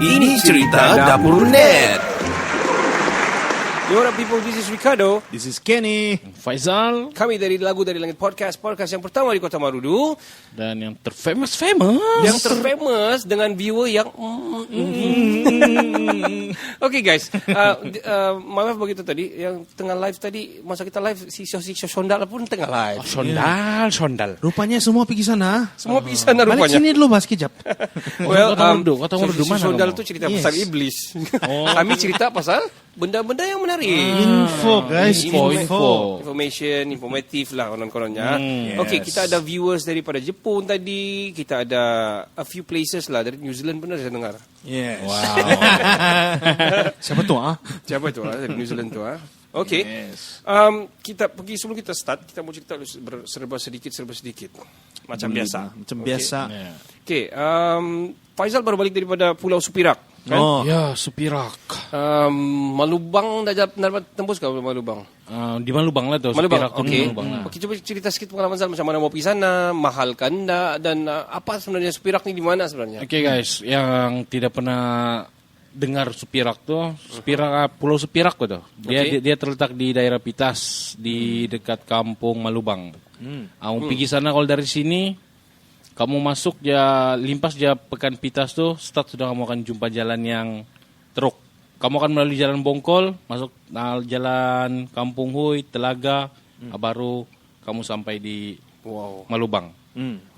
Ini cerita Dapur Net. Yo, what up people, this is Ricardo. This is Kenny. Faizal. Kami dari Lagu Dari Langit Podcast yang pertama di Kota Marudu. Dan yang terfamous. Yang terfamous dengan viewer yang Okay guys, my wife begitu tadi, yang tengah live tadi, masa kita live, si Sondal pun tengah live. Sondal. Rupanya semua pergi sana. Semua bisa na Balik rupanya. sini dulu Mas kejap. Well, Kota Marudu si mana Sondal kamu? tu cerita Yes. pasal iblis. Kami cerita pasal benda-benda yang menarik. Info guys, info. Informatif lah konon-kononnya. Yes. Okay, kita ada viewers daripada Jepun tadi. Kita ada a few places lah. Dari New Zealand pun ada saya dengar. Yes. Wow. Siapa tu ah? Siapa tu dari New Zealand tu Okay. Yes. Kita pergi, sebelum kita start, kita mau cerita serba sedikit. Macam biasa. Macam biasa. Yeah. Okay. Faizal baru balik daripada Pulau Supirak. Kan? Oh. Ya, Supirak. Malubang dah dapat tembus ke Malubang? Di Malubang lah tu. Malubang, Supirak tu okey. Malubang lah. Okey, cuba cerita sikit pengalaman Zal macam mana mau pergi sana, mahal kan dan apa sebenarnya Supirak ni di mana sebenarnya? Okay guys, yang tidak pernah dengar Supirak tu, Pulau Supirak tu. Okay. Dia terletak di daerah Pitas, di dekat kampung Malubang. Kamu pergi sana kalau dari sini, kamu masuk limpas Pekan Pitas tu, start sudah kamu akan jumpa jalan yang teruk. Kamu akan melalui jalan Bongkol, masuk jalan Kampung Hui, Telaga, baru kamu sampai di Malubang.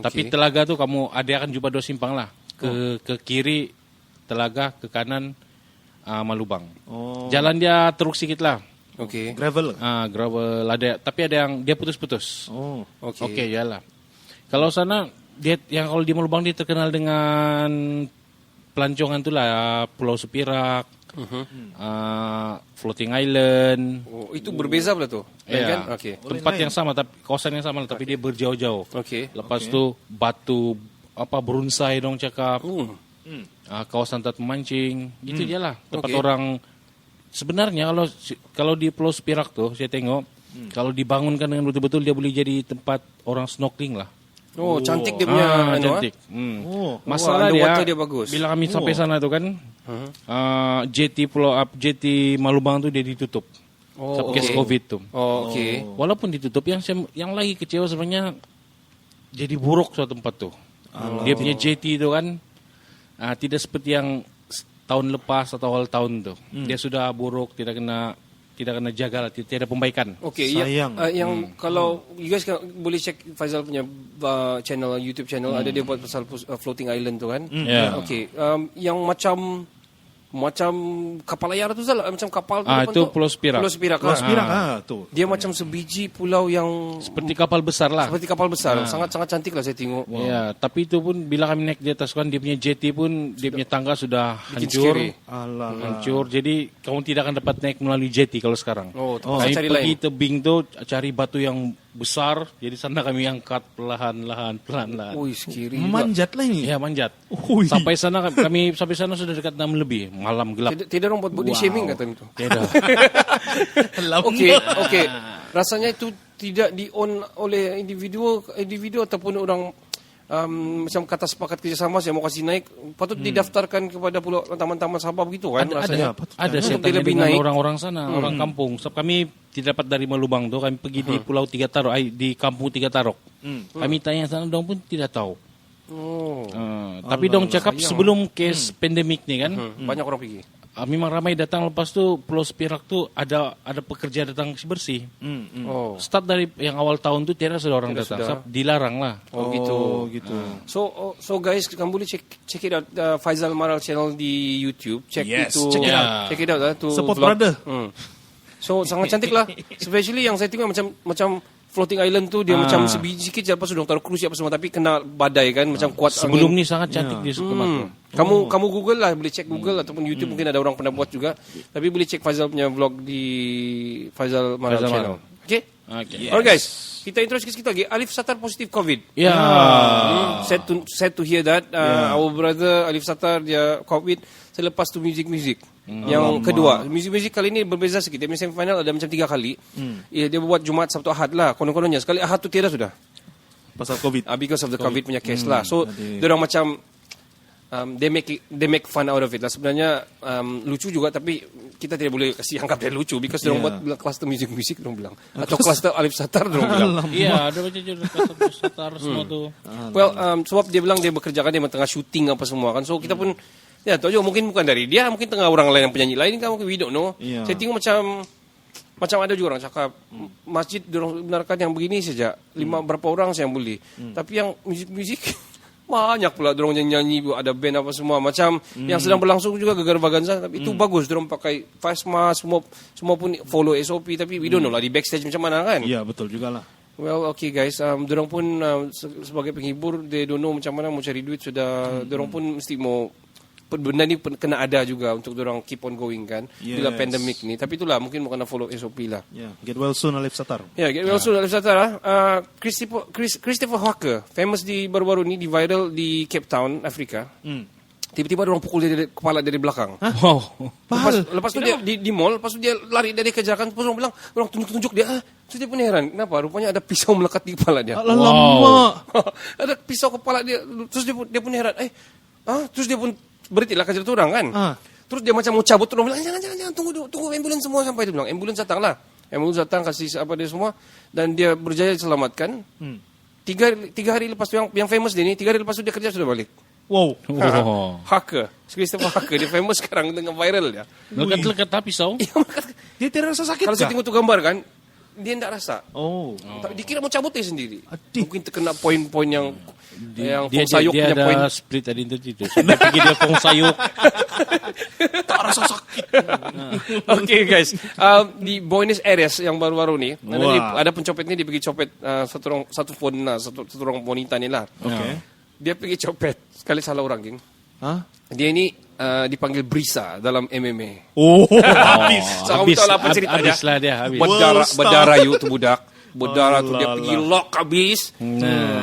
Tapi Telaga tu dia akan jumpa dua simpang lah. Ke kiri Telaga, ke kanan Malubang. Jalan dia teruk sikit lah. Okey. Gravel. Gravel ada, tapi ada yang dia putus-putus. Okey. Okey, yalah. Kalau sana kalau di Malubang dia terkenal dengan pelancongan tu lah, Pulau Supirak, Floating Island. Oh, itu berbeza pula tu. Ya, Kan? Okey. tempat yang sama, tapi kawasan yang sama, tapi dia berjauh-jauh. Okey. Lepas tu batu berunsai dong cakap. Kawasan tempat memancing, itu dia lah tempat orang. Sebenarnya kalau di Pulau Supirak tu saya tengok, kalau dibangunkan dengan betul-betul dia boleh jadi tempat orang snorkeling lah. Oh, cantik dia punya cantik. Masalah dia bagus. Bila kami sampai sana tu kan, JT Malubang tu dia ditutup. Case COVID tu. Oh, okey. Walaupun ditutup, yang lagi kecewa sebenarnya jadi buruk suatu tempat tu. Dia punya JT tu kan tidak seperti yang tahun lepas atau awal tahun tu. Dia sudah buruk, tidak kena jaga lah, tidak ada pembaikan. Okey, sayang. yang kalau you guys boleh check Faizal punya channel, YouTube channel, ada dia buat pasal floating island tu kan. Yeah. Okey, yang macam kapal layar tu Zal, macam kapal tu depan Itu tu. Pulau Supirak. Pulau Supirak Pulau lah. Supirak tu. Dia macam sebiji pulau yang Seperti kapal besar lah. seperti kapal besar. Sangat-sangat cantik lah saya tengok. Ya, tapi itu pun bila kami naik di atas kan, dia punya JT pun, dia punya tangga sudah Bikin hancur. scary. Hancur. Jadi kamu tidak akan dapat naik melalui JT kalau sekarang. Terpaksa Kami cari pergi lain. tebing tu cari batu yang besar. Jadi sana kami angkat pelan-pelan. Ui, scary. Memanjat lah ini. Ya, manjat. Ui. Sampai sana sudah dekat 6 lebih, malam gelap. Tidak orang buat body shaming kata itu. Tidak. Okey. Rasanya itu tidak di-own oleh individu ataupun orang macam kata sepakat kerjasama, saya mau kasih naik, patut didaftarkan kepada pulau taman-taman Sabah begitu kan rasanya. Ada saya Untuk dia tanya lebih dengan naik. orang-orang sana, orang kampung. Sebab kami tidak dapat dari Malubang tu, kami pergi di Pulau Tiga Tarok, di Kampung Tiga Tarok. Kami tanya sana, dong pun tidak tahu. Tapi dong cakap sebelum kes pandemik ni kan, Banyak orang pergi. memang ramai datang. Lepas tu Pulau Supirak tu ada pekerja datang bersih. Start dari yang awal tahun tu tidak sudah orang datang. Sebab dilarang lah. Gitu. So guys, kamu boleh check it out, Faizal Maral channel di YouTube. Check Yes, itu. check it out. Check it out lah. Tu Support vlog. brother. So sangat cantik lah. Especially yang saya tengok macam floating island tu dia macam sebiji sikit je, lepas tu taruh cruise apa semua, tapi kena badai kan, macam kuat Sebelum angin. ni sangat cantik di tempat tu. Kamu Google lah, boleh check Google ataupun YouTube, mungkin ada orang pernah buat juga. Tapi boleh check Faizal punya vlog di Faizal Maral Faizal channel. Okay? Okay. Alright guys, kita intro sikit lagi. Alif Satar positif COVID. Ya. Sad to hear that. Our brother Alif Satar dia COVID selepas tu music. Yang kedua, music kali ni berbeza sikit. Dia punya semifinal ada macam 3 kali. Dia buat Jumaat, Sabtu, Ahad lah. Konon-kononnya sekali Ahad tu tiada sudah. Pasal COVID. Because of the COVID punya case lah. So, diorang macam they make fun out of it lah. Sebenarnya lucu juga, tapi kita tidak boleh kasih anggap dia lucu because dia buat bilang cluster music dia bilang atau cluster Alif Satar dia bilang. Iya, ada macam je cluster Satar semua tu. Well, sebab dia bilang dia bekerja kan, dia tengah syuting apa semua kan. So kita pun ya tahu juga mungkin bukan dari dia, mungkin tengah orang lain yang penyanyi lain kan, mungkin we don't know. Saya tengok macam ada juga orang cakap masjid dorang benarkan yang begini saja, 5 berapa orang saya yang boleh. Tapi yang music banyak pula dorang nyanyi, ada band apa semua macam yang sedang berlangsung juga Gegar Vaganza, tapi itu bagus dorang pakai face mask semua pun follow SOP, tapi we don't know lah di backstage macam mana kan. Ya, betul jugalah. Well, okay guys, dorang pun sebagai penghibur they don't know macam mana mau cari duit sudah, dorang pun mesti mau benda ni kena ada juga untuk dorang keep on going kan bila pandemik ni. Tapi itulah mungkin mau kena follow SOP lah. Get well soon Alif Satar. Get well soon Alif Satar. Christopher Hawker, famous di baru-baru ni, di viral di Cape Town, Afrika. Tiba-tiba orang pukul dia dari kepala dari belakang. Wow. Lepas tu dia di mall, lepas tu dia lari dari kejaran, terus orang bilang, orang tunjuk-tunjuk dia. Terus dia pun heran, kenapa? Rupanya ada pisau melekat di kepala dia. Alamak. Ada pisau kepala dia. Terus dia pun heran. Terus dia pun berhentilah kejar tu orang kan. Terus dia macam mau cabut, orang bilang jangan tunggu ambulans semua sampai. Dia bilang ambulans datang lah. Ambulans datang kasih apa dia semua, dan dia berjaya diselamatkan. 3 hari lepas tu yang famous dia ni, 3 hari lepas tu dia kerja sudah balik. Wow. Hacker, Christopher Hacker, dia famous sekarang dengan viral dia. Lekat pisau. Dia tidak rasa sakit Kalau saya kah? tengok tu gambar kan, dia tidak rasa. Tapi Dikira mau cabut dia sendiri. Adik. Mungkin terkena poin-poin yang Dia Fong Sayuk dia punya poin. ada split identity tu. Sampai pergi dia Fong Sayuk. tak rasa sakit. Okay guys, di Buenos Aires yang baru-baru ni, ada pencopet ni, dia pergi copet satu phone lah, satu orang wanita ni lah. Dia pergi copet, sekali salah orang geng. Dia ni dipanggil Brisa dalam MMA. Habis. So kamu tahu lah apa cerita dia. Habis lah dia, habis. Berdarah you tu budak. Berdarah tu dia pergi lock habis.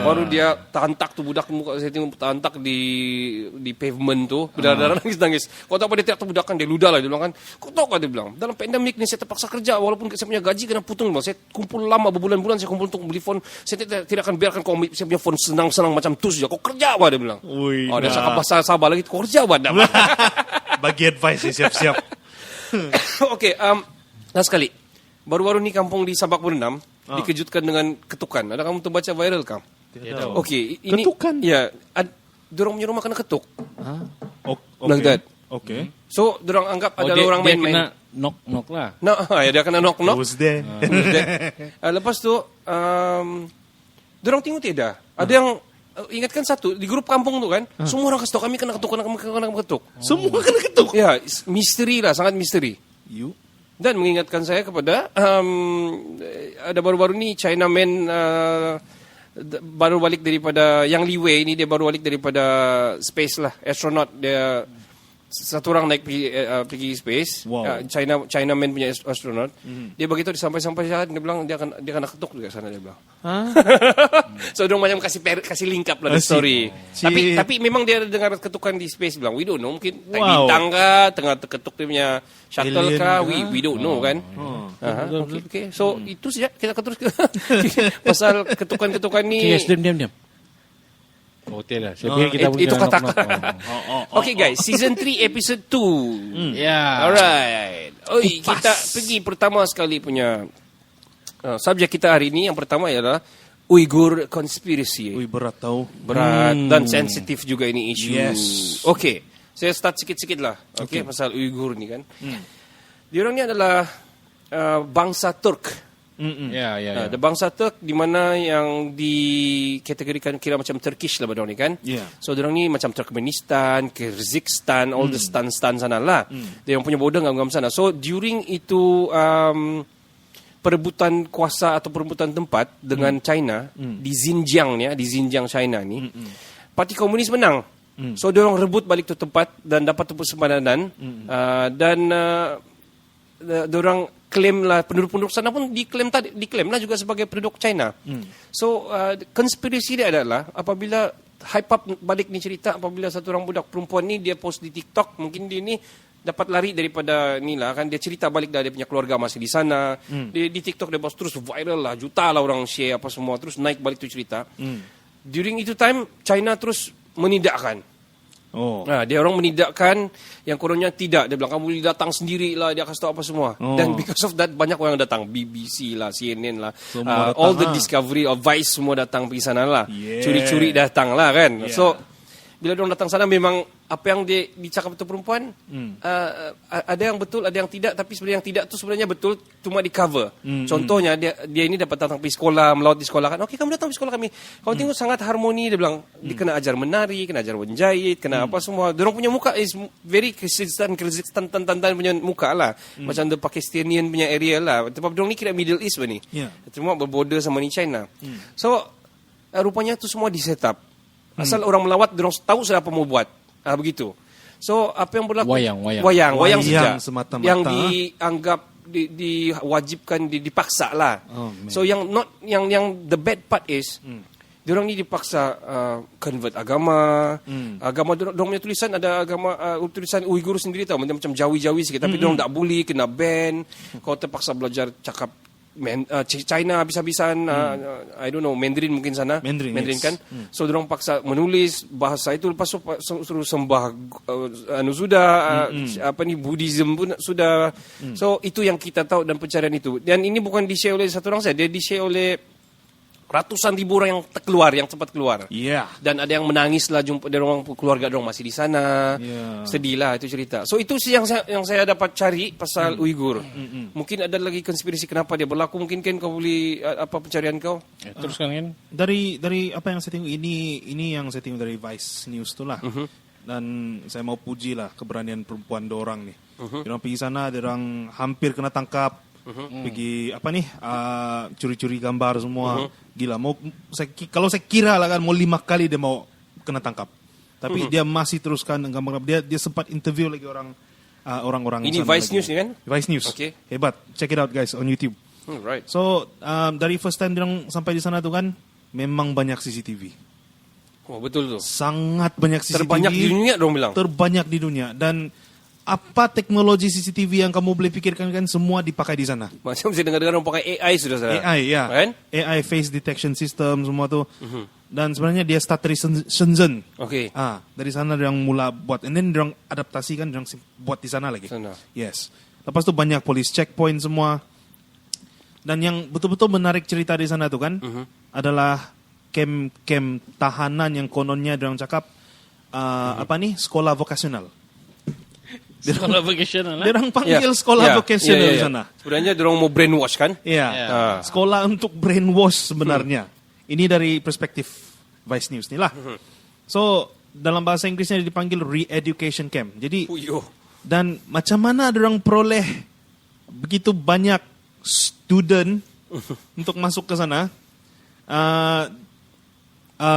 Baru dia tantak tu budak, muka saya tengok tantak di pavement tu. Berdarah nangis. Kau tahu apa dia teriak tu budak kan, dia ludah lah. Dia bilang kan, kau tahu kan dia bilang, dalam pandemik ni saya terpaksa kerja walaupun saya punya gaji kena potong. Saya kumpul lama berbulan-bulan, saya kumpul untuk beli phone. Saya tidak akan biarkan kau ambil saya punya phone senang-senang macam tu saja. Kau kerja apa dia bilang. Dia cakap bahasa sabar lagi, kau kerja apa dah. Bagi advice siap-siap. Okay, last sekali. Baru-baru ni kampung di Sabak Berendam dikejutkan dengan ketukan. Ada kamu terbaca viral kam? Okay, ini ketukan? Ya, dorang punya rumah kena ketuk. Like that. Okay. So, dorang anggap ada orang dia main-main. kena knock lah. Dia kena knock. Who's there? Lepas tu, dorang tengok tidak. Ada yang ingatkan satu di grup kampung tu kan, semua orang kasih tahu kami kena ketuk. Semua kena ketuk. Ya, misteri lah, sangat misteri. You? Dan mengingatkan saya kepada ada baru-baru ni Chinaman baru balik daripada Yang Li Wei ni, dia baru balik daripada space lah, astronaut. Dia satu orang naik pergi space. Chinaman punya astronaut. Dia begitu sampai-sampai dia bilang dia akan ketuk juga sana dia bilang. So dia macam kasih link up lah the story. Tapi memang dia dengar ketukan di space bilang. We don't know, mungkin bintang kah, tengah ketuk dia punya shuttle kah, we don't know kan. Okay. So itu saja kita terus pasal ketukan-ketukan ni. Yes, diam. Hotel lah. Itu kata. Okay guys, season 3 episode 2. Alright. Kita pergi pertama sekali punya subjek kita hari ini. Yang pertama ialah Uyghur Conspiracy. Berat tau. Berat dan sensitif juga ini isu. Yes. Okay, saya start sikit-sikit lah. Okay, pasal Uyghur ni kan. Diorang ni adalah bangsa Turk. The bangsa Turk di mana yang dikategorikan kira macam Turkish lah berdua ni kan. So diorang ni macam Turkmenistan, Kyrgyzstan, all the stan sana lah. Dia yang punya border ngam-ngam sana. So during itu perebutan kuasa atau perebutan tempat dengan China di Xinjiang ni, di Xinjiang China ni, Parti Komunis menang. So diorang rebut balik tu tempat dan dapat tempat sempadanan dan diorang klaim lah, penduduk-penduduk sana pun diklaim lah juga sebagai penduduk China. So konspirasi dia adalah apabila hype up balik ni cerita, apabila satu orang budak perempuan ni dia post di TikTok, mungkin dia ni dapat lari daripada ni lah kan, dia cerita balik dah dia punya keluarga masih di sana. Di TikTok dia post terus viral lah, juta lah orang share apa semua, terus naik balik tu cerita. During itu time China terus menidakkan. Oh. Dia orang menidakkan yang kononnya tidak. Dia bilang kamu boleh datang sendiri lah, dia kasih tahu apa semua. Oh. Dan because of that banyak orang datang, BBC lah, CNN lah, Semua datang, all the Discovery of Vice semua datang pergi sana lah. Yeah. Curi-curi datang lah kan. Yeah. So bila orang datang sana memang apa yang dia dicakap itu perempuan ada yang betul, ada yang tidak, tapi sebenarnya yang tidak tu sebenarnya betul, cuma di cover. Contohnya dia ini dapat datang pergi sekolah, melawat di sekolah kan. Okey, kamu datang pergi sekolah kami. Kau tengok sangat harmoni, dia bilang. Dia kena ajar menari, kena ajar menjahit, kena apa semua. Dia orang punya muka is very Kyrgyzstan punya muka lah. Macam the Pakistanian punya area lah. Sebab dia orang ni kira Middle East ni. Yeah. Cuma berborder sama ni China. So rupanya tu semua di set up. Asal orang melawat, dia orang tahu sudah apa mau buat. Begitu. So apa yang berlaku? Wayang saja. Semata-mata. Yang dianggap diwajibkan, dipaksa lah. So yang the bad part is diorang ni dipaksa convert agama. Agama diorang punya tulisan ada agama tulisan Uighur sendiri tahu macam Jawi sikit, tapi diorang tak boleh, kena ban. Kau terpaksa belajar cakap China habis-habisan, I don't know, Mandarin mungkin sana. Mandarin yes. kan. So diorang paksa menulis bahasa itu, lepas tu suruh sembah sudah apa ni, Buddhism pun sudah. So itu yang kita tahu dan pencarian itu. Dan ini bukan di-share oleh satu orang saja, dia di-share oleh ratusan ribu orang yang cepat keluar. Yeah. Dan ada yang menangis lah jumpa dia orang, keluarga dia orang masih di sana. Yeah. Sedih lah itu cerita. So itu sih yang saya dapat cari pasal Uighur. Mungkin ada lagi konspirasi kenapa dia berlaku. Mungkin kan kau boleh apa pencarian kau? Teruskan kan. Dari apa yang saya tengok ini yang saya tengok dari Vice News tu lah. Dan saya mau puji lah keberanian perempuan dorang ni. Diorang pergi sana, diorang hampir kena tangkap. Pergi apa nih curi-curi gambar semua. Gila, kalau saya kira lah kan mau 5 kali dia mau kena tangkap. Tapi dia masih teruskan gambar. Dia sempat interview lagi orang-orang. Ini Vice News ni kan? Vice News. Okay. Hebat. Check it out guys on YouTube. Right. So dari first time dia sampai di sana tu kan, memang banyak CCTV. Oh betul tu. Sangat banyak CCTV. Terbanyak di dunia dong bilang. Terbanyak di dunia. Dan apa teknologi CCTV yang kamu boleh pikirkan kan semua dipakai di sana. Macam saya dengar-dengar orang pakai AI sudah sana. AI ya. Kan? AI face detection system semua tu. Dan sebenarnya dia start dari Shenzhen. Okay. Dari sana dia mula buat, and then dia adaptasikan, dia buat di sana lagi. Sana. Yes. Lepas tu banyak police checkpoint semua. Dan yang betul-betul menarik cerita di sana tu kan adalah camp tahanan yang kononnya dia cakap apa nih, sekolah vokasional. Sekolah vocational lah. Dia orang panggil sekolah vocasional di sana. Sebenarnya dia orang mau brainwash kan? Iya. Sekolah untuk brainwash sebenarnya. Ini dari perspektif Vice News ni lah. So, dalam bahasa Inggrisnya dipanggil re-education camp. Jadi, dan macam mana dia orang peroleh begitu banyak student untuk masuk ke sana?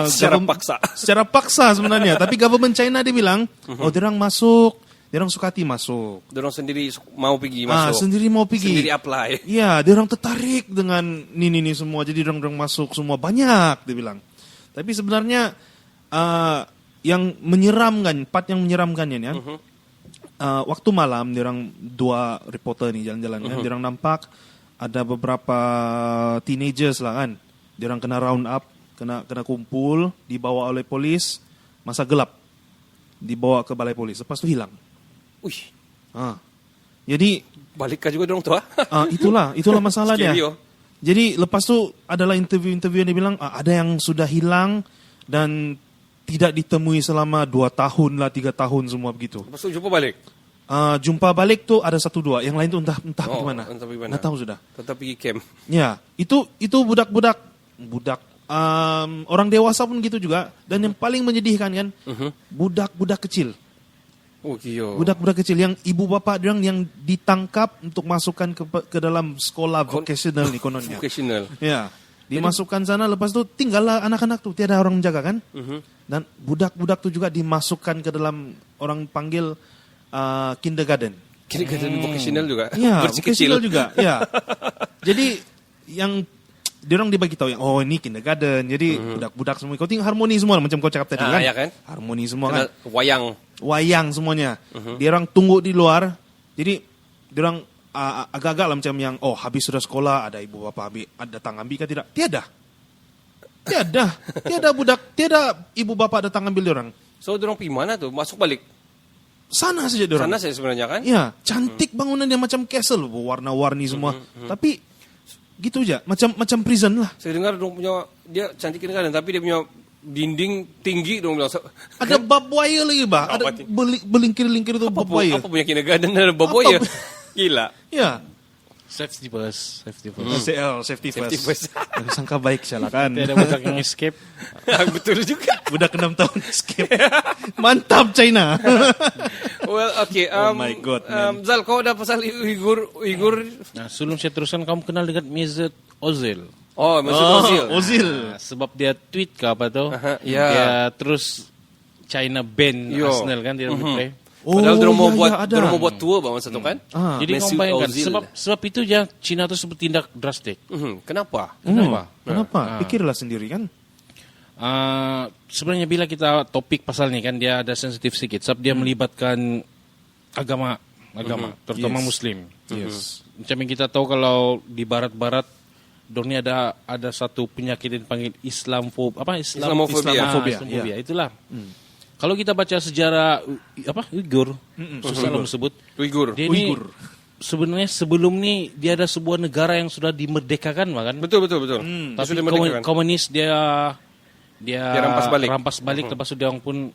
Secara paksa sebenarnya. Tapi government China dia bilang, dia orang masuk. Dia orang suka hati masuk. Dia orang sendiri mau pergi masuk. Sendiri mau pergi. Sendiri apply. Ya, dia orang tertarik dengan ini semua. Jadi dia orang masuk semua banyak dia bilang. Tapi sebenarnya yang menyeramkan, part yang menyeramkannya ya. Waktu malam dia orang 2 reporter ni jalan-jalan kan. Dia orang nampak ada beberapa teenagers lah kan. Dia orang kena round up, kena kumpul, dibawa oleh polis masa gelap. Dibawa ke balai polis. Lepas tu hilang. Jadi balikkah juga dong tuh? Itulah masalah dia. Jadi lepas tu adalah interview yang dia bilang ada yang sudah hilang dan tidak ditemui selama 2 tahun lah, 3 tahun semua begitu. Lepas tu jumpa balik. Jumpa balik tu ada 1-2, yang lain tu entah bagaimana. Nggak tahu sudah. Tetap pergi camp. Ya, itu budak orang dewasa pun gitu juga. Dan yang paling menyedihkan kan, budak-budak kecil. Budak-budak kecil yang ibu bapa dia yang ditangkap untuk masukkan ke dalam sekolah vocational ni kononnya. Vocational. Ya. Dimasukkan sana, lepas tu tinggallah anak-anak tu, tiada orang menjaga kan. Dan budak-budak tu juga dimasukkan ke dalam orang panggil kindergarten. Kindergarten vocational juga. Ya, vocational juga. Ya. Jadi yang diorang dibagi tahu yang ini kindergarten. Jadi budak-budak semua kau tengok harmoni semua macam kau cakap tadi kan? Ya kan? Harmoni semua kan. Wayang semuanya. Diorang tunggu di luar. Jadi diorang agak-agak lah macam yang habis sudah sekolah ada ibu bapa datang ambil kah tidak? Tiada budak, tiada ibu bapa datang ambil diorang. So dorang pergi mana tuh? Masuk balik. Sana saja dorang. Sana saya sebenarnya kan. Ya, cantik bangunan dia macam castle, warna-warni semua. Tapi gitu aja, macam prison lah. Saya dengar dorang punya dia cantik kadang-kadang tapi dia punya dinding tinggi dorang bilang. Ada barbed wire lagi, bah. Ada Apa belingkir-lingkir itu barbed wire. Apa punya kindergarten ada baboy ya? Gila. Ya. Safety first. Safety first. Sangka baik salah kan. Tidak ada budak yang escape. Betul juga. Budak 6 tahun escape. Mantap China. Well, okay. Oh my God, man. Zal, kau ada pasal Uyghur. Nah, sebelum saya teruskan, kamu kenal dengan Mesut Ozil? Oh, Mesut Ozil. Ozil. Nah, sebab dia tweet ke apa tuh? ya. Dia terus China ban Yo. Arsenal kan dia play. Padahal dorang mau ada. buat tour bang masa tu kan. Jadi kamu Mesut bayangkan Ozil. sebab itu aja China tuh bertindak drastik. Kenapa? Kenapa? Kenapa? Pikirlah sendiri kan. Sebenarnya bila kita topik pasal ini kan dia ada sensitif sedikit sebab dia melibatkan agama terutama Yes. Muslim. Yes. Macam yang kita tahu kalau di barat-barat dorang ada satu penyakit yang dipanggil Islamofobia. Islamofobia. Itulah. Kalau kita baca sejarah Uyghur, susah lah sebut. Uyghur. Dia ini sebenarnya sebelum ini dia ada sebuah negara yang sudah dimerdekakan, kan? Betul. Tapi Sudah merdeka, kan? komunis dia rampas balik. lepas itu dia pun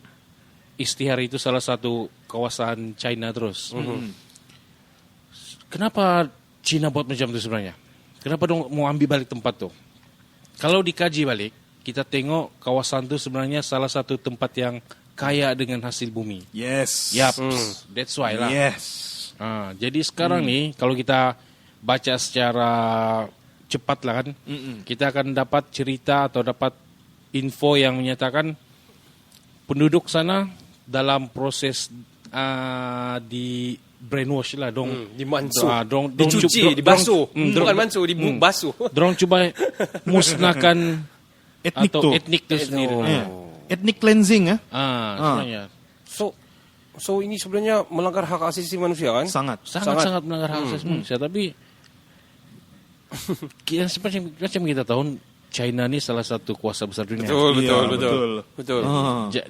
istihar itu salah satu kawasan China terus. Kenapa China buat macam itu sebenarnya? Kenapa dong mau ambil balik tempat tuh? Kalau dikaji balik, kita tengok kawasan itu sebenarnya salah satu tempat yang kaya dengan hasil bumi. Yes. Yap, that's why lah. Yes. Jadi sekarang nih kalau kita baca secara cepat lah kan, kita akan dapat cerita atau dapat info yang menyatakan penduduk sana dalam proses di brainwash lah dong. Dimansuh. Dicuci, dibasuh. Bukan mansuh, dibasuh. Dorong coba musnahkan Etnik atau tuh. etnik itu sendiri. Ya. Ethnic cleansing ya. Sebenarnya So ini sebenarnya melanggar hak asasi manusia kan? Sangat. sangat melanggar hak asasi manusia. Tapi macam kita tahu China ini salah satu kuasa besar dunia. Betul.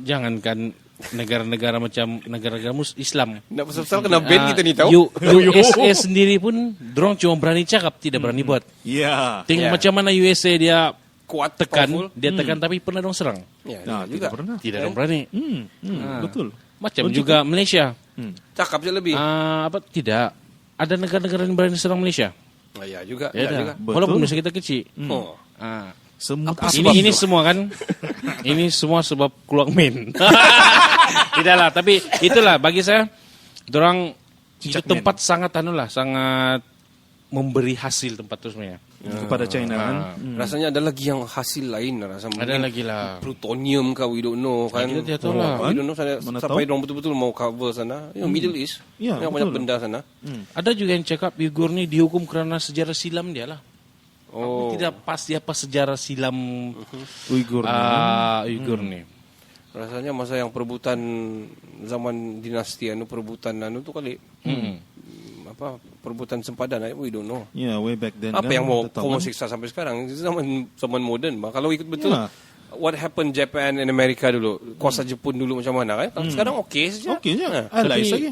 Jangankan negara-negara macam negara-negara Islam. Nak pasal kena ban kita ni tahu. USA sendiri pun dorong cuma berani cakap, tidak berani buat. Iya. Tengok macam mana USA dia Kuat, tekan, powerful. dia tekan tapi pernah dong serang. Ya, Nah, juga. tidak pernah. Tidak dong berani. Betul. Macam juga Malaysia. Cakap je lebih. Tidak. Ada negara-negara yang berani serang Malaysia. Ya juga. Ya juga. dah. Walaupun Malaysia kita kecil. Oh. Semut Ini semua kan. Ini semua sebab keluar main. Tidaklah, tapi itulah bagi saya dorang itu tempat sangat sangat memberi hasil tempat itu sebenarnya. kepada China kan. Rasanya ada lagi yang hasil lain rasa Ada lagi lah. plutonium kah, we don't know kan. Kita tidak tahu lah. We don't know sana, Mana sampai tahu? dong betul-betul mau cover sana. Middle East. Ya, yang betul. banyak benda sana. Ada juga yang cakap Uyghur ni dihukum kerana sejarah silam dia lah. Oh. Tidak pasti apa sejarah silam Uyghur. Uyghur ni. Rasanya masa yang perebutan zaman dinasti perebutan tu kali. Apa perebutan sempadan we don't know. Ya, way back then. Apa kan, yang mau kita tahu mau kan. siksa sampai sekarang? Itu zaman moden. Kalau ikut betul Ya. what happened Japan and America dulu, kuasa Jepun dulu macam mana kan? Sekarang okey saja. Okey je. Ha. Alay Tapi lagi.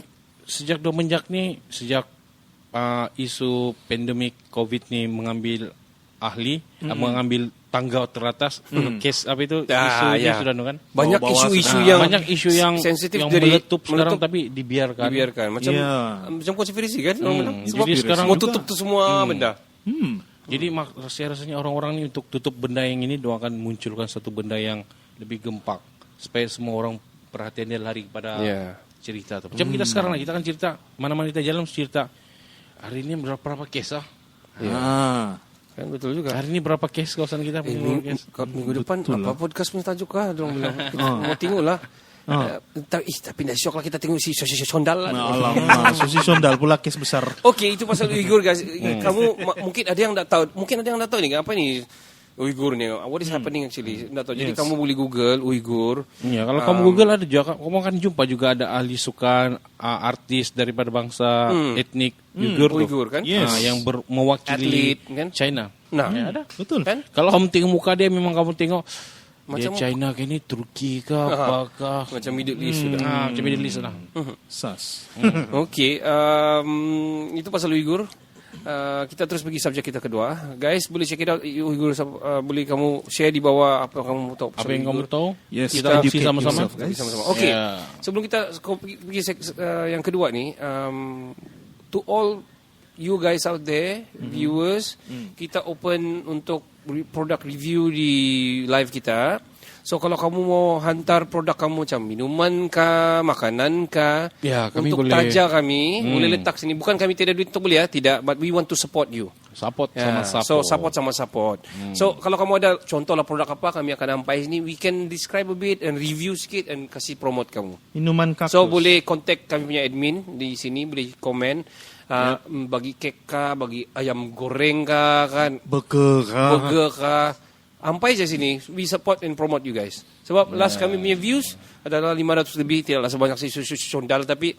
sejak Domenjak ni, sejak isu pandemik COVID ni mengambil ahli, mengambil tangga teratas, kes apa itu, isu ni ya. sudah kan? Banyak Bawa-bawa isu-isu sudah. yang banyak isu yang sensitif yang jadi meletup sekarang tapi dibiarkan. Macam Ya. macam konspirasi kan? Orang bilang. Sebab Jadi sekarang mau juga- tutup tu semua benda. Jadi rasanya orang-orang ni untuk tutup benda yang ini dia akan munculkan satu benda yang lebih gempak supaya semua orang perhatian dia lari kepada Ya. cerita tu. Macam kita sekarang lah, kita akan cerita mana-mana kita jalan cerita hari ini berapa kes Kan betul juga. Hari ini berapa kes kawasan kita? Minggu depan apa podcast punya tajuk kah? Orang bilang kita mau tengok lah. Tapi dah syok lah kita tengok si Sondal lah. Alamak, Susi Sondal pula kes besar. Okey, itu pasal Uyghur guys. Kamu mungkin ada yang tak tahu. Mungkin ada yang tak tahu ni apa ni Uyghur ni. What is happening actually? Tak tahu. Jadi kamu boleh Google Uyghur. Ya, kalau kamu Google ada juga, kamu akan jumpa juga ada ahli sukan, artis daripada bangsa etnik Uyghur tu. Uyghur kan? Yes. Yang mewakili Atlet, kan? China. Nah, Ya, ada. Betul. kan? Kalau kamu tengok muka dia memang kamu tengok Macam China ke ni Turki ke apakah? macam Middle East sudah. Macam Middle East lah. Sas. Okey, itu pasal Uyghur. Kita terus pergi subjek kita kedua. Guys, boleh check it out Uyghur. Boleh kamu share di bawah apa yang kamu tahu. Apa yang kamu tahu? Yes, Kita educate aksi sama-sama. yourself, guys. Sama-sama. Okey. Ya. Sebelum kita pergi yang kedua ni, to all you guys out there, viewers, kita open untuk product review di live kita. So kalau kamu mau hantar produk kamu macam minuman kah, makanan kah, Ya, kami untuk boleh. taja kami, boleh letak sini. Bukan kami tidak duit untuk beli ya, tidak, but we want to support you. Support Ya, sama support. So support sama support. So kalau kamu ada contoh lah produk apa, kami akan sampai sini. We can describe a bit and review sikit and kasih promote kamu. Minuman kaktus. So boleh contact kami punya admin di sini, boleh komen. Bagi kek kah, bagi ayam goreng kah, kan, burger kah, sampai je sini. We support and promote you guys. Sebab last kami punya views adalah 500 lebih, tidaklah sebanyak si Sondal, tapi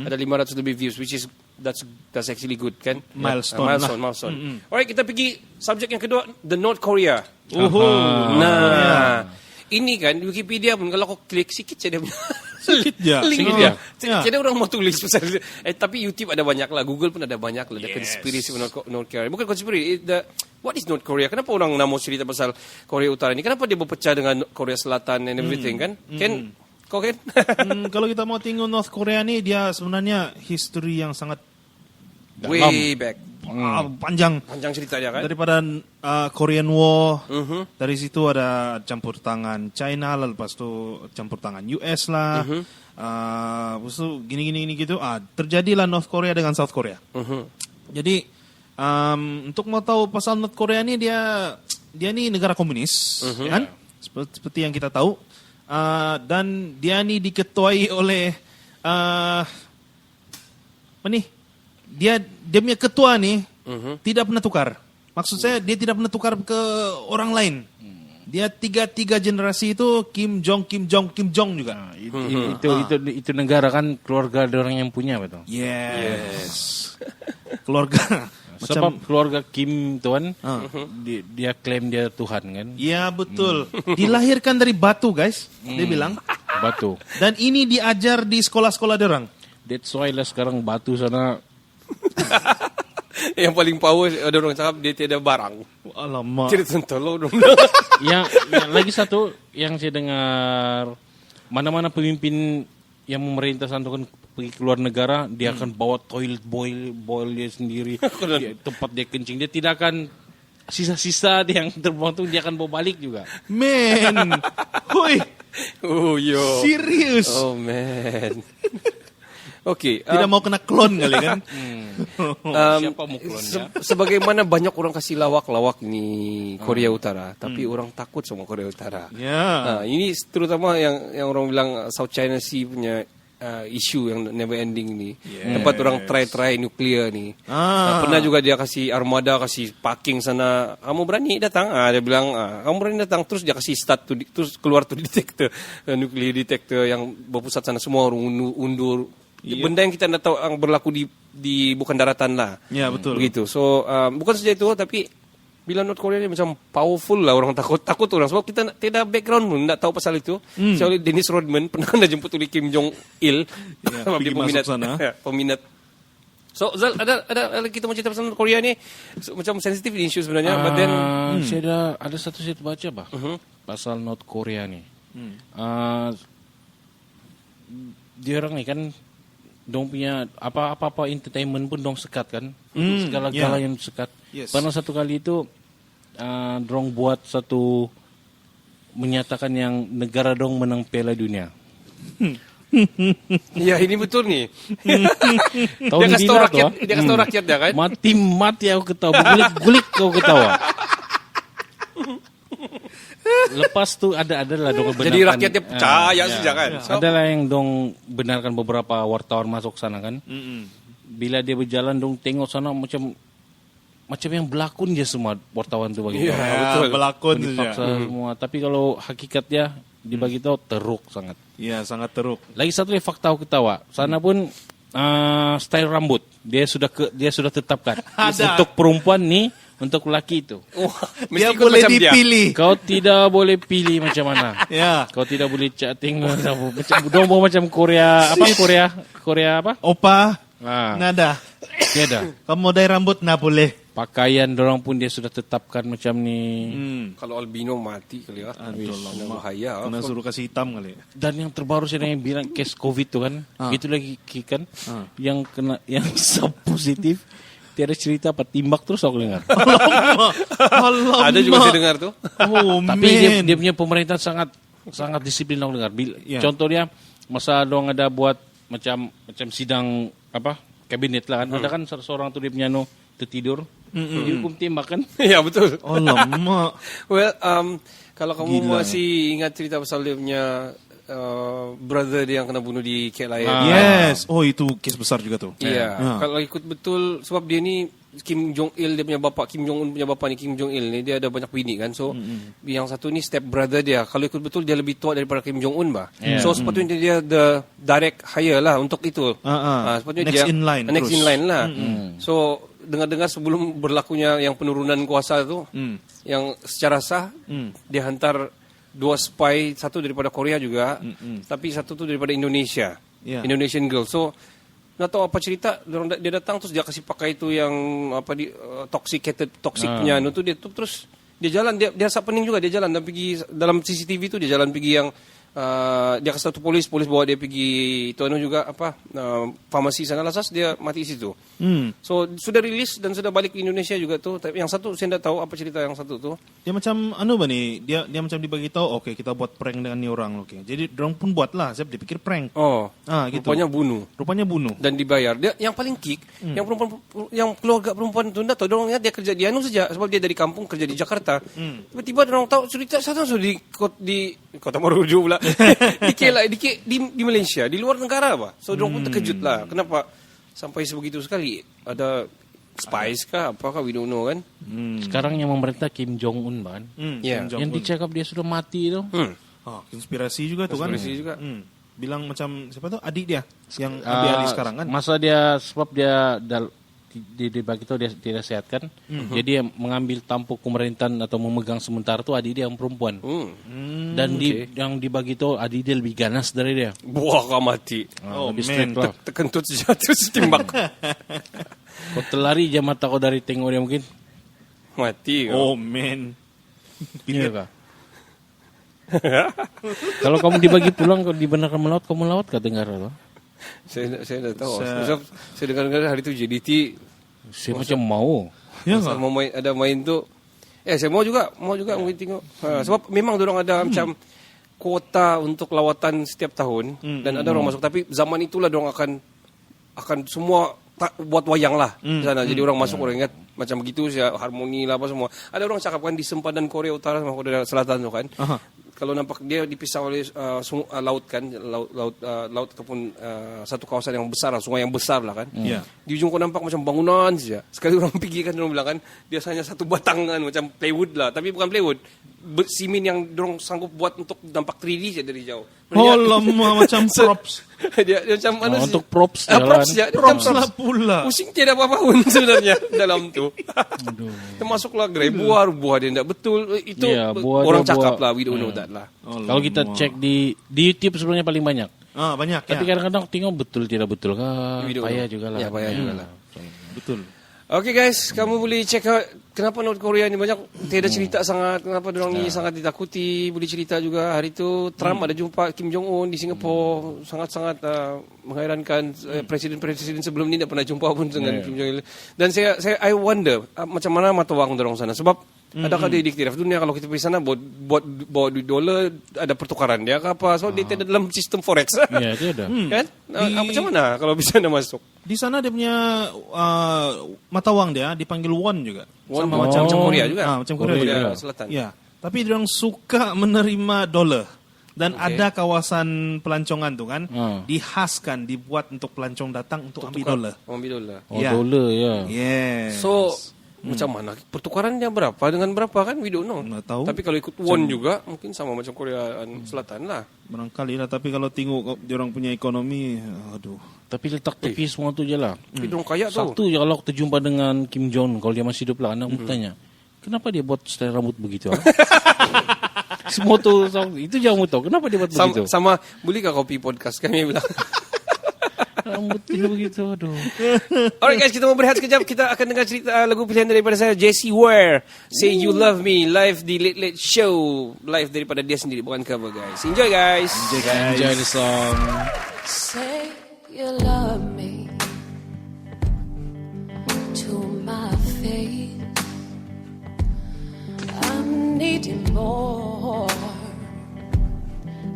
ada 500 lebih views, which is that's actually good, kan? Milestone. Alright, kita pergi subjek yang kedua, the North Korea. Nah, ini kan Wikipedia pun kalau kau klik sikit je dia punya Sikit je. link Sikit dia. je. Ya. Jadi orang mau tulis pasal tapi YouTube ada banyak lah, Google pun ada banyak lah. The conspiracy North Korea. Bukan conspiracy, what is North Korea? Kenapa orang nak mau cerita pasal Korea Utara ni? Kenapa dia berpecah dengan Korea Selatan and everything, kan? Ken, kau Ken? Kalau kita mau tengok North Korea ni, dia sebenarnya history yang sangat Way back. panjang. Panjang ceritanya, kan? Daripada Korean War, dari situ ada campur tangan China lah, lepas tu campur tangan US lah, lepas tu gini gitu. Terjadilah North Korea dengan South Korea. Jadi untuk mau tahu pasal North Korea ni, dia ni negara komunis, kan? Seperti yang kita tahu, dan dia ni diketuai oleh apa ni? Dia punya ketua ni tidak pernah tukar. Maksud saya dia tidak pernah tukar ke orang lain. Dia tiga generasi itu Kim Jong juga. Itu negara kan keluarga ada orang yang punya betul. Yes. Keluarga. Sebab keluarga Kim tuan dia klaim dia Tuhan kan. Ya betul. Dilahirkan dari batu, guys. Dia bilang. Batu. Dan ini diajar di sekolah-sekolah orang. That's why lah sekarang batu sana. Yang paling power, ada orang cakap dia tiada barang. Alamak. Cerita tolong dong. yang lagi satu yang saya dengar, mana-mana pemimpin yang memerintah sana kan pergi keluar negara, dia akan bawa toilet boil dia sendiri, tempat dia kencing, dia tidak akan sisa-sisa yang terbuang tu dia akan bawa balik juga. Man. Hui. Oh yo. Serius. Oh man. Okey, Tidak mau kena klon kali kan? Siapa mau klonnya? Sebagaimana banyak orang kasih lawak-lawak ni Korea Utara, tapi orang takut sama Korea Utara. Ya. Ini terutama yang orang bilang South China Sea punya isu yang never ending ni. Tempat orang try nuklear ni. Pernah juga dia kasih armada, kasih parking sana. Kamu berani datang? Dia bilang, kamu berani datang. Terus dia kasih start terus keluar tu detector, nuclear detector yang berpusat sana, semua orang undur. Benda yang kita nak tahu yang berlaku di bukan daratan lah. Ya, betul. Begitu. So bukan saja itu, tapi bila North Korea ni macam powerful lah, orang takut orang sebab kita tidak background pun tak tahu pasal itu. Soalnya Dennis Rodman pernah kena jemput oleh Kim Jong Il, sebab dia peminat sana. peminat. So Zal, ada kita mau cerita pasal North Korea ni macam sensitif isu sebenarnya, but then Saya ada satu saya baca bah pasal North Korea ni. Dia orang ni kan dong punya apa-apa entertainment pun dong sekat kan. Segala-gala yang sekat. Yes. Pernah satu kali itu dong buat satu menyatakan yang negara dong menang Piala Dunia. ya ini betul ni. Tahun Dia kasih tahu rakyat dia kan. Mati aku ketawa, gulik kau ketawa. Lepas tu adalah dong benarkan. Jadi rakyatnya percaya saja kan. So, Adalah yang dong benarkan beberapa wartawan masuk sana kan. Bila dia berjalan dong tengok sana macam yang berlakon je semua wartawan tu bagi tahu. Betul. Berlakon Dipaksa saja. semua. Tapi kalau hakikatnya dibagi tahu teruk sangat. Ya, sangat teruk. Lagi satu lagi fakta aku ketawa. Sana pun style rambut dia sudah tetapkan. Ada. Untuk perempuan ni untuk lelaki itu. Dia ikut boleh macam dia. dipilih. Kau tidak boleh pilih macam mana. Ya. Kau tidak boleh chatting macam dombo macam Korea apa? Opa, Ah, nada. tiada. Kamu modai rambut, nah boleh. Pakaian dorang pun dia sudah tetapkan macam ni. Kalau albino mati kali ya. Kena bahaya. Kena suruh kasih hitam kali. Dan yang terbaru saya yang bilang case COVID tu kan, itu lagi kan, yang kena yang positif. Tiada cerita apa timbak terus aku dengar. Alamak. Ada juga saya dengar tuh. Oh, Tapi man. dia punya pemerintah sangat disiplin aku dengar. Ya. Contoh dia masa dong ada buat macam sidang apa kabinet lah kan. Ada kan seorang tu dia punya tertidur. Dihukum timbak kan. Ya betul. Alamak. Well, kalau kamu masih ingat cerita pasal dia punya brother dia yang kena bunuh di KLIA. Yes. Oh, itu kes besar juga tuh. Iya. Kalau ikut betul sebab dia ni Kim Jong Il, dia punya bapa, Kim Jong Un punya bapa ni, Kim Jong Il ni dia ada banyak bini kan. So yang satu ni step brother dia. Kalau ikut betul dia lebih tua daripada Kim Jong Un bah. So sepatutnya dia the direct hire lah untuk itu. Sepatutnya Next dia in line next terus. in line lah. So dengar-dengar sebelum berlakunya yang penurunan kuasa tu, yang secara sah dia hantar 2 spy, satu daripada Korea juga, tapi satu tu daripada Indonesia. Yeah. Indonesian girl. So nak tahu apa cerita, dia datang terus dia kasih pakai itu yang apa di toxic punya tu dia tu terus dia jalan, dia asap pening juga, dia jalan dan pergi dalam CCTV tu, dia jalan pergi yang dia kasih tahu polis bawa dia pergi itu juga apa farmasi sana lasas, dia mati di situ. So sudah rilis dan sudah balik ke Indonesia juga tu. Tapi yang satu saya tidak tahu apa cerita yang satu tu. Dia macam dia macam dibagi tahu, okay, kita buat prank dengan ni orang, okay. Jadi dorang pun buatlah, saya dipikir prank. Gitu. Rupanya bunuh dan dibayar. Dia yang paling kick, yang perempuan, yang keluarga perempuan tu tidak tahu, dorang ingat dia kerja di saja sebab dia dari kampung kerja di Jakarta. Tiba-tiba dorang tahu cerita sana di Kota Maruju pula. di Malaysia, di luar negara apa. So dorang pun terkejut lah. Kenapa sampai sebegitu sekali? Ada spies kah? Apakah we don't know kan? Sekarang yang memerintah Kim Jong Un kan. Ya. Yang dicakap dia sudah mati tu. Konspirasi juga tuh kan. Konspirasi juga. Bilang macam siapa tuh adik dia yang ambil alih sekarang kan. Masa dia sebab dia dibagi tahu dia tidak sehat kan. Jadi dia mengambil tampuk pemerintahan atau memegang sementara tu adik dia yang perempuan. Dan yang dibagi tahu adik dia lebih ganas dari dia. Buah kau mati. Lebih strict lah. Terkentut saja terus timbak. Kau terlari je mata kau dari tengok dia mungkin. Mati Oh kau. man. Iya kah? Kalau kamu dibagi pulang, kau dibenarkan melaut, kamu melawat kah dengar atau? Saya dah tahu. Saya dengar hari tu JDT. Saya macam mau. Ya Masa mau ada main tu. Saya mau juga mungkin tengok. Sebab memang dorang ada macam kuota untuk lawatan setiap tahun dan ada orang masuk. Tapi zaman itulah dorang akan semua buat wayang lah di sana. Jadi orang masuk, orang ingat macam begitu, harmoni lah apa semua. Ada orang cakap kan di sempadan Korea Utara sama Korea Selatan tu kan. Kalau nampak dia dipisah oleh laut kan, laut ataupun satu kawasan yang besar lah, sungai yang besar lah kan. Di ujung kau nampak macam bangunan saja. Sekali orang pergi kan, orang bilang kan biasanya satu batangan macam plywood lah, tapi bukan plywood, simen yang dorong sanggup buat untuk nampak 3D saja dari jauh. Oh lama macam props. dia macam mana sih? Untuk props Props ya, Props lah pula. pusing tiada apa-apa pun sebenarnya dalam tu. Termasuklah grey buah dia tidak betul. Itu orang cakap lah, we don't know that lah. Kalau kita cek di YouTube sebenarnya paling banyak. Banyak. Tapi kadang-kadang tengok betul tidak betul kah? Payah juga lah. Ya, payah juga lah. Betul. Okay guys, kamu boleh check out kenapa North Korea ni banyak tiada cerita sangat, kenapa dorang ni sangat ditakuti. Boleh cerita juga hari tu Trump ada jumpa Kim Jong Un di Singapura, sangat-sangat menghairankan. Presiden sebelum ni tak pernah jumpa pun dengan Kim Jong Il. Dan I wonder macam mana mata wang dorang sana, sebab adakah dia diktiraf dunia kalau kita pergi sana bawa duit dolar, ada pertukaran dia ke apa, so dia tidak dalam sistem forex. Ya, dia ada. Kan? Macam mana kalau bisa anda masuk? Di sana dia punya mata wang dia dipanggil won juga. Won macam Korea juga. Macam Korea juga. Selatan. Ya. Tapi dia orang suka menerima dolar. Dan ada kawasan pelancongan tu kan, dihaskan, dibuat untuk pelancong datang untuk ambil dolar. Ambil dolar. Dolar ya. Yes. So Macam mana? Pertukarannya berapa dengan berapa kan? We don't know. Nggak tahu. Tapi kalau ikut won juga mungkin sama macam Korea Selatan lah. Barangkali lah, tapi kalau tengok orang punya ekonomi, aduh. Tapi letak tepi semua tu je lah. Tapi dorang kaya tu. Satu je kalau kita jumpa dengan Kim Jong, kalau dia masih hidup lah, anak bertanya, kenapa dia buat style rambut begitu? Semua tu, itu je kamu tahu. Kenapa dia buat begitu? Sama boleh kah kopi podcast kami bilang. Rambut dia begitu, aduh. Alright guys, kita mau berehat sekejap. Kita akan dengar cerita lagu pilihan daripada saya, Jessie Ware, Say You Love Me, live di Late Late Show, live daripada dia sendiri, bukan cover guys. Enjoy guys. Enjoy the song. Say you love me to my face. I'm needing more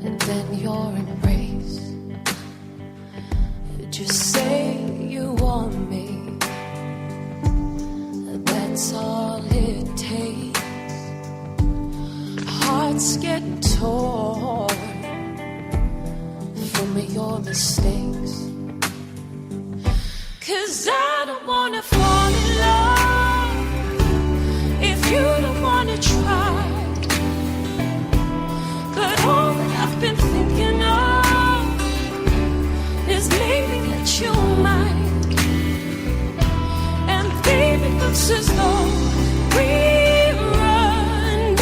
than your embrace. Just say you want me. That's all it takes. Hearts get torn from your mistakes. 'Cause I don't wanna fall in love if you don't wanna try. But all that I've been thinking of is maybe that you might. And baby, looks as though we're running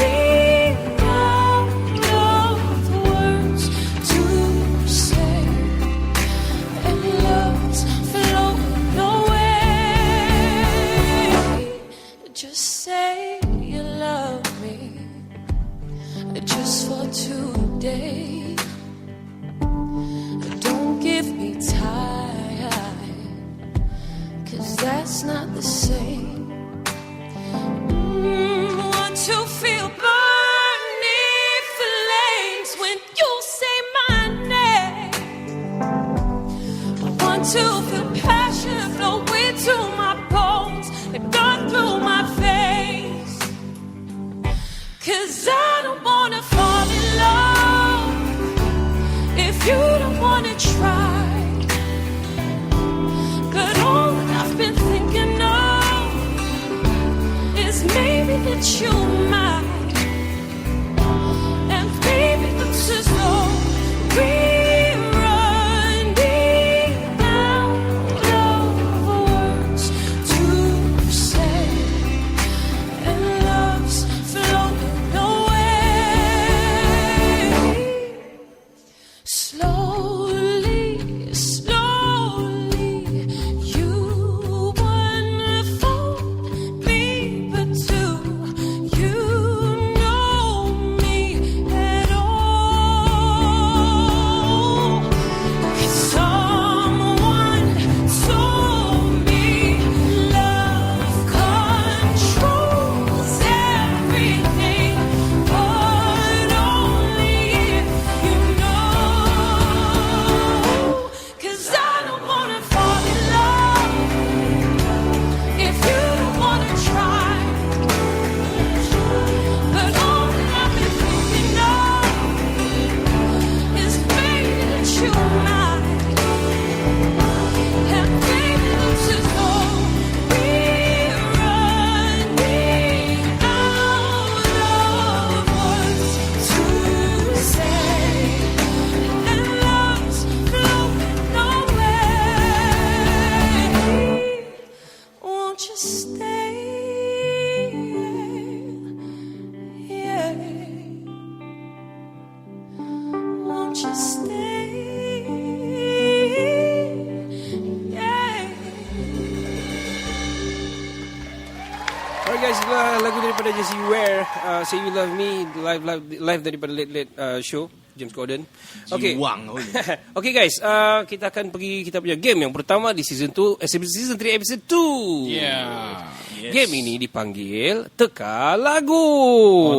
out of words to say, and love's flowing away. Just say you love me, just for today. Don't give me time, 'cause that's not the same. Want to feel burning flames when you say my name. I want to feel passion flow into my bones and run through my veins. 'Cause I don't wanna fall in love if you don't wanna try. But all that I've been thinking of is maybe that you might. And baby, looks as though we're running out of words to say, and love's flowing away. Slowly, slowly, you unfold me, but do you know me at all? 'Cause someone told me love controls everything, but only if you know. 'Cause I don't wanna fall in love if you don't wanna try. But all that I've been thinking of is maybe that you might. And baby, looks as though we're running out of words to say, and love's flowing away. Won't you stay? Yeah. Won't you stay? Yeah. Alright guys, itulah lagu daripada Jessie Ware, Say You Love Me, live daripada Late Late Show, James Corden. Okay. Okay guys, kita akan pergi kita punya game yang pertama di season 2, season 3 episode 2. Yeah. Game ini dipanggil Teka Lagu.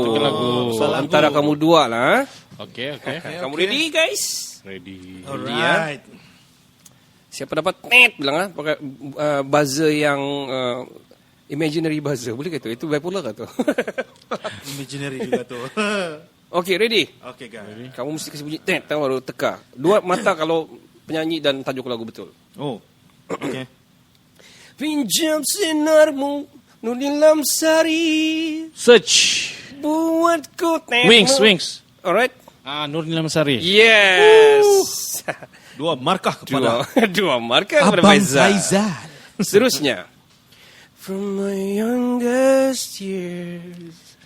Teka Lagu. So antara kamu dua lah. Okay. Kamu ready guys? Ready. Alright. Siapa dapat net bilang lah pakai buzzer yang imaginary buzzer. Boleh ke tu? Itu bipolar ke tu? Imaginary juga tuh. Okay, ready? Oke guys. Kamu mesti kasih bunyi net baru teka. Dua mata kalau penyanyi dan tajuk lagu betul. Oh. Oke. Pinjam sinarmu Nurdin Lamsari Search. buatku tengok. Wings. Alright. Nurdin Lamsari. Yes. 2 markah kepada Dua markah kepada Abang Faizal. Faizal. Seterusnya. From my youngest years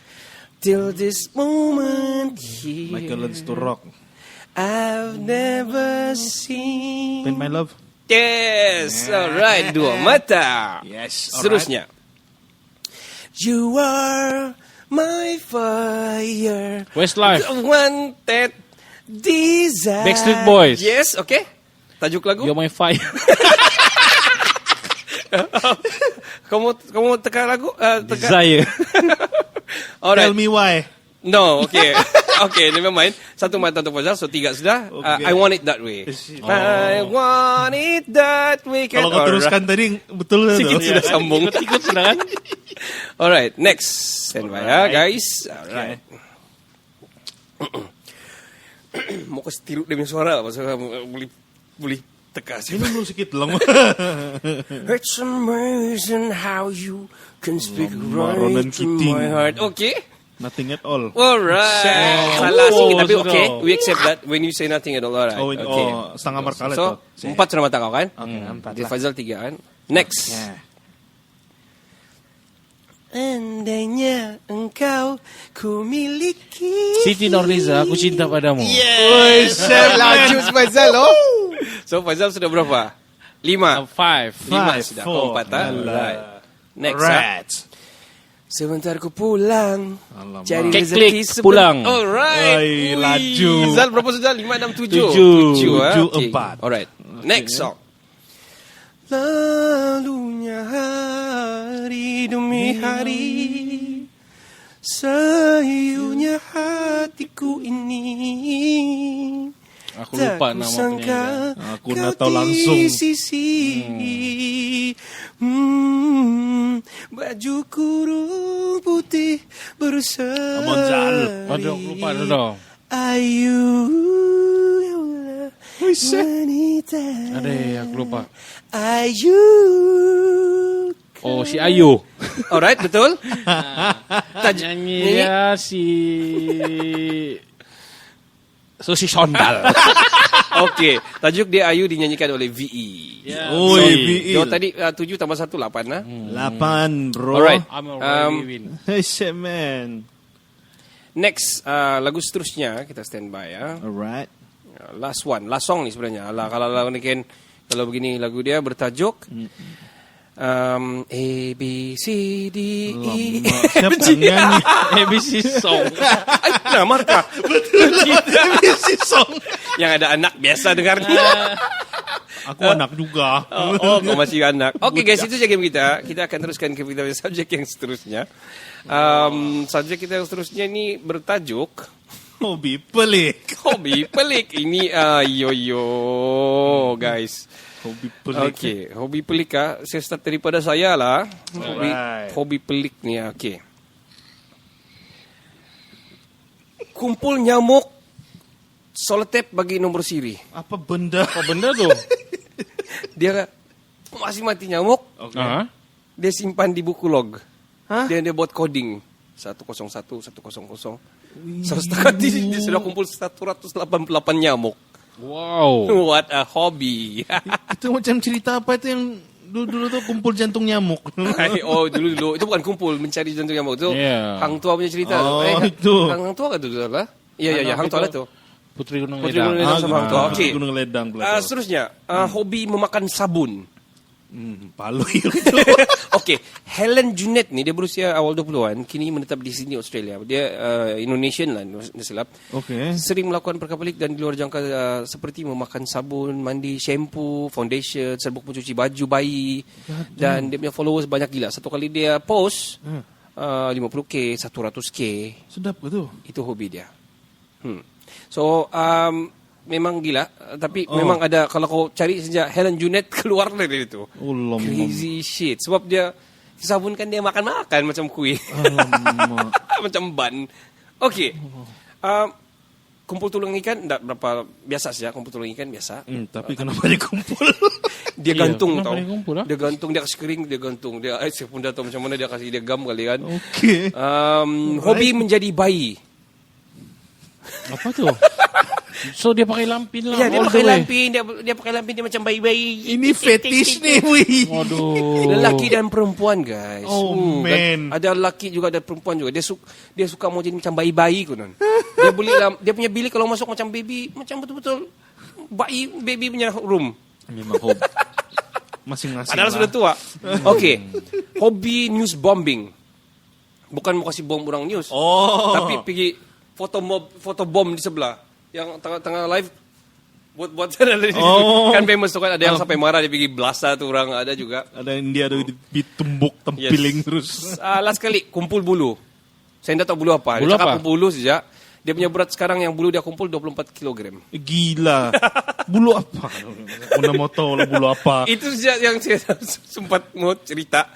till this moment here, Michael learns to rock. I've never seen. Paint My Love. Yes, alright. Dua mata. Yes, Seterusnya. You are my fire. Westlife. Wanted desire. Backstreet Boys. Yes, okay. Tajuk lagu. You're my fire. Kamu teka lagu? Teka. Desire. Alright. Tell Me Why. No, okay. Okay, never mind. Satu mata untuk Faizal, so 3 sudah. Okay. I want it that way. I want it that way. Kalau kau teruskan tadi betul Sikit tu. sudah sambung. Ikut sudah kan? Alright, next. Stand by ya, guys. Alright. Mau kasi tiru dia punya suara pasal boleh teka Ini siapa. dulu sikit lang. It's amazing how you can speak Ronan right to Keating. my heart. Okay. Nothing at all. Alright. Salah sikit tapi sudah. okay. We accept that when you say nothing at all. Alright. Okay. Setengah markah lah So, tu. 4 sudah mata kau kan? Okay, 4 Okay, lah. Faizal 3 kan? Next. Andainya engkau ku miliki. Siti Nurhaliza, aku cinta padamu. Yes. Laju Faizal oh. So Faizal sudah berapa? 5. 5. 5 sudah. 4. 4 ah. Alright. Next. Right. Sebentar ku pulang. Alamak. Cari Klik, rezeki klik, pulang. Alright. Oi, laju. Faizal berapa sudah? 5, 6, 7. 7. 7 7, 4. Alright. Next song. Lalunya hari demi hari, sayunya hatiku ini. Aku lupa Tak nama kusangka penyanyi. Aku nak tahu langsung. di sisi. Baju kurung putih berseri. Monjal. Aduh, aku lupa dah. Ayu wanita. Ada, aku lupa. Ayu. Oh, si Ayu. Alright, betul. Nyanyi dia si Susi Sondal. Okey, tajuk dia Ayu dinyanyikan oleh VE. Oi, VE. Jauh tadi 7 tambah 1 8 lah. 8 bro. Alright. I'm already win. Hey shit man. Next, lagu seterusnya kita standby ya. Alright. Last song ni sebenarnya. Alah, kalau begini lagu dia bertajuk A B C D E Siapa yang nyanyi? ABC song. Nah, markah. ABC song. Yang ada anak biasa dengar dia. Aku anak juga. Oh, kau masih anak. Okey guys, itu saja game kita. Kita akan teruskan ke kita subjek yang seterusnya. Subjek kita yang seterusnya ni bertajuk Hobi pelik. hobi pelik. Ini yo guys. Hobi pelik. Okey, hobi pelik saya start daripada saya lah. Alright. Hobi pelik ni okey. Kumpul nyamuk selotip bagi nombor siri. Apa benda? Apa benda tu? Dia masih mati nyamuk, Ah, dia simpan di buku log. Dia buat coding 101 100. Sesekali dia sudah kumpul 188 nyamuk. wow. What a hobby. Itu macam cerita apa itu yang dulu tu kumpul jantung nyamuk. Oh, dulu itu bukan kumpul mencari jantung nyamuk tu. Yeah. Hang tua punya cerita. Oh, itu. Hang tua kan tu lah. Iya, Hang tua lah tu. Putri Gunung Putri Ledang. Gunung Ledang sama Hang tua. Okey. Gunung Ledang pula. Seterusnya, hobi memakan sabun. Palu itu. Okey, Helen Junet ni dia berusia awal 20-an, kini menetap di Sydney, Australia. Dia Indonesian lah, tak silap. Okey. Sering melakukan perkara pelik dan di luar jangka seperti memakan sabun, mandi, shampoo, foundation, serbuk mencuci baju bayi. Dan dia punya followers banyak gila. Satu kali dia post 50k, 100k. Sedap ke tu? Itu hobi dia. So, memang gila. Tapi memang ada, kalau kau cari sejak Helen Junet keluar dari itu. Oh, lama. Crazy shit. Sebab dia, sabun kan dia makan-makan macam kuih. Alamak. Macam ban. Okey. kumpul tulang ikan enggak berapa biasa saja, kumpul tulang ikan biasa. Tapi kenapa dia kumpul? Dia Iya, gantung kenapa tau. dia kumpul, ah? Dia gantung, dia kasih kering, dia gantung. Dia saya pun dah tahu macam mana dia kasih dia gam kali kan. Oke. Hobi menjadi bayi. Apa tuh? So dia pakai lampin lah. Ya, dia all pakai the way. lampin, dia pakai lampin, dia macam bayi-bayi. Ini fetish nih, wih. Waduh. Lelaki dan perempuan, guys. Oh, kan? man. Ada lelaki juga, ada perempuan juga. Dia suka mau jadi macam bayi-bayi konon. Dia boleh dia punya bilik kalau masuk macam baby, macam betul-betul baby punya room. Memang hobi. Masing-masing Padahal lah. sudah tua. Oke. Hobi news bombing. Bukan mau kasih bom orang news. Oh. Tapi pergi foto bom di sebelah. Yang tengah live buat Oh. kan famous tuh kan, ada yang sampai marah dia pergi blasa tuh orang, ada juga. Ada yang dia ada ditumbuk tempiling terus. Last kali kumpul bulu. Saya tidak tahu bulu apa. Bulu Dia cakap apa? kumpul bulu saja. Dia punya berat sekarang yang bulu dia kumpul 24 kg. Gila. Bulu apa? Una mau tahu lah bulu apa. Itu saja yang saya sempat mau cerita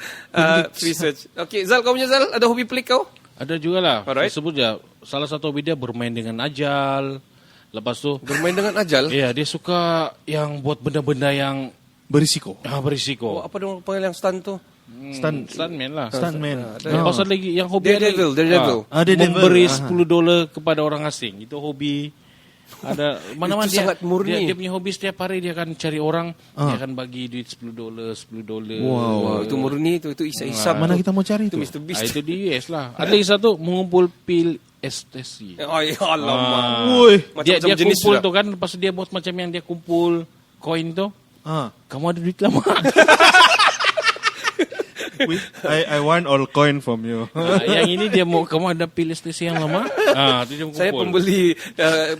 research. Oke, Zal, kau punya Zal, ada hobi pelik kau? Ada juga lah. Alright. Saya sebut ya, salah satu hobi dia bermain dengan ajal. Lepas tu, Bermain dengan ajal. iya dia suka yang buat benda-benda yang Berisiko. Oh, berisiko. apa dong panggil yang stunt tuh? Stuntman lah. Stuntman. Lepas tu lagi yang hobi Daredevil, Daredevil. Daredevil. memberi Aha. $10 kepada orang asing. Itu hobi. Ada mana-mana Itu sangat murni. dia punya hobi setiap hari dia akan cari orang, dia akan bagi duit $10. Wah, itu murni itu isap. Mana kita mau cari Itu itu? Mr. Ah, Beast. itu di US lah. Ada lagi satu mengumpul pil estesi. Oh, ya alamak. Woi. Dia Macam-macam jenis kumpul sudah. tuh kan, lepas tu dia buat macam yang dia kumpul koin tuh. Kamu ada duit lama. I want all coin from you. Yang ini dia mau kamu ada pil estesi yang lama. Itu dia kumpul. Saya pembeli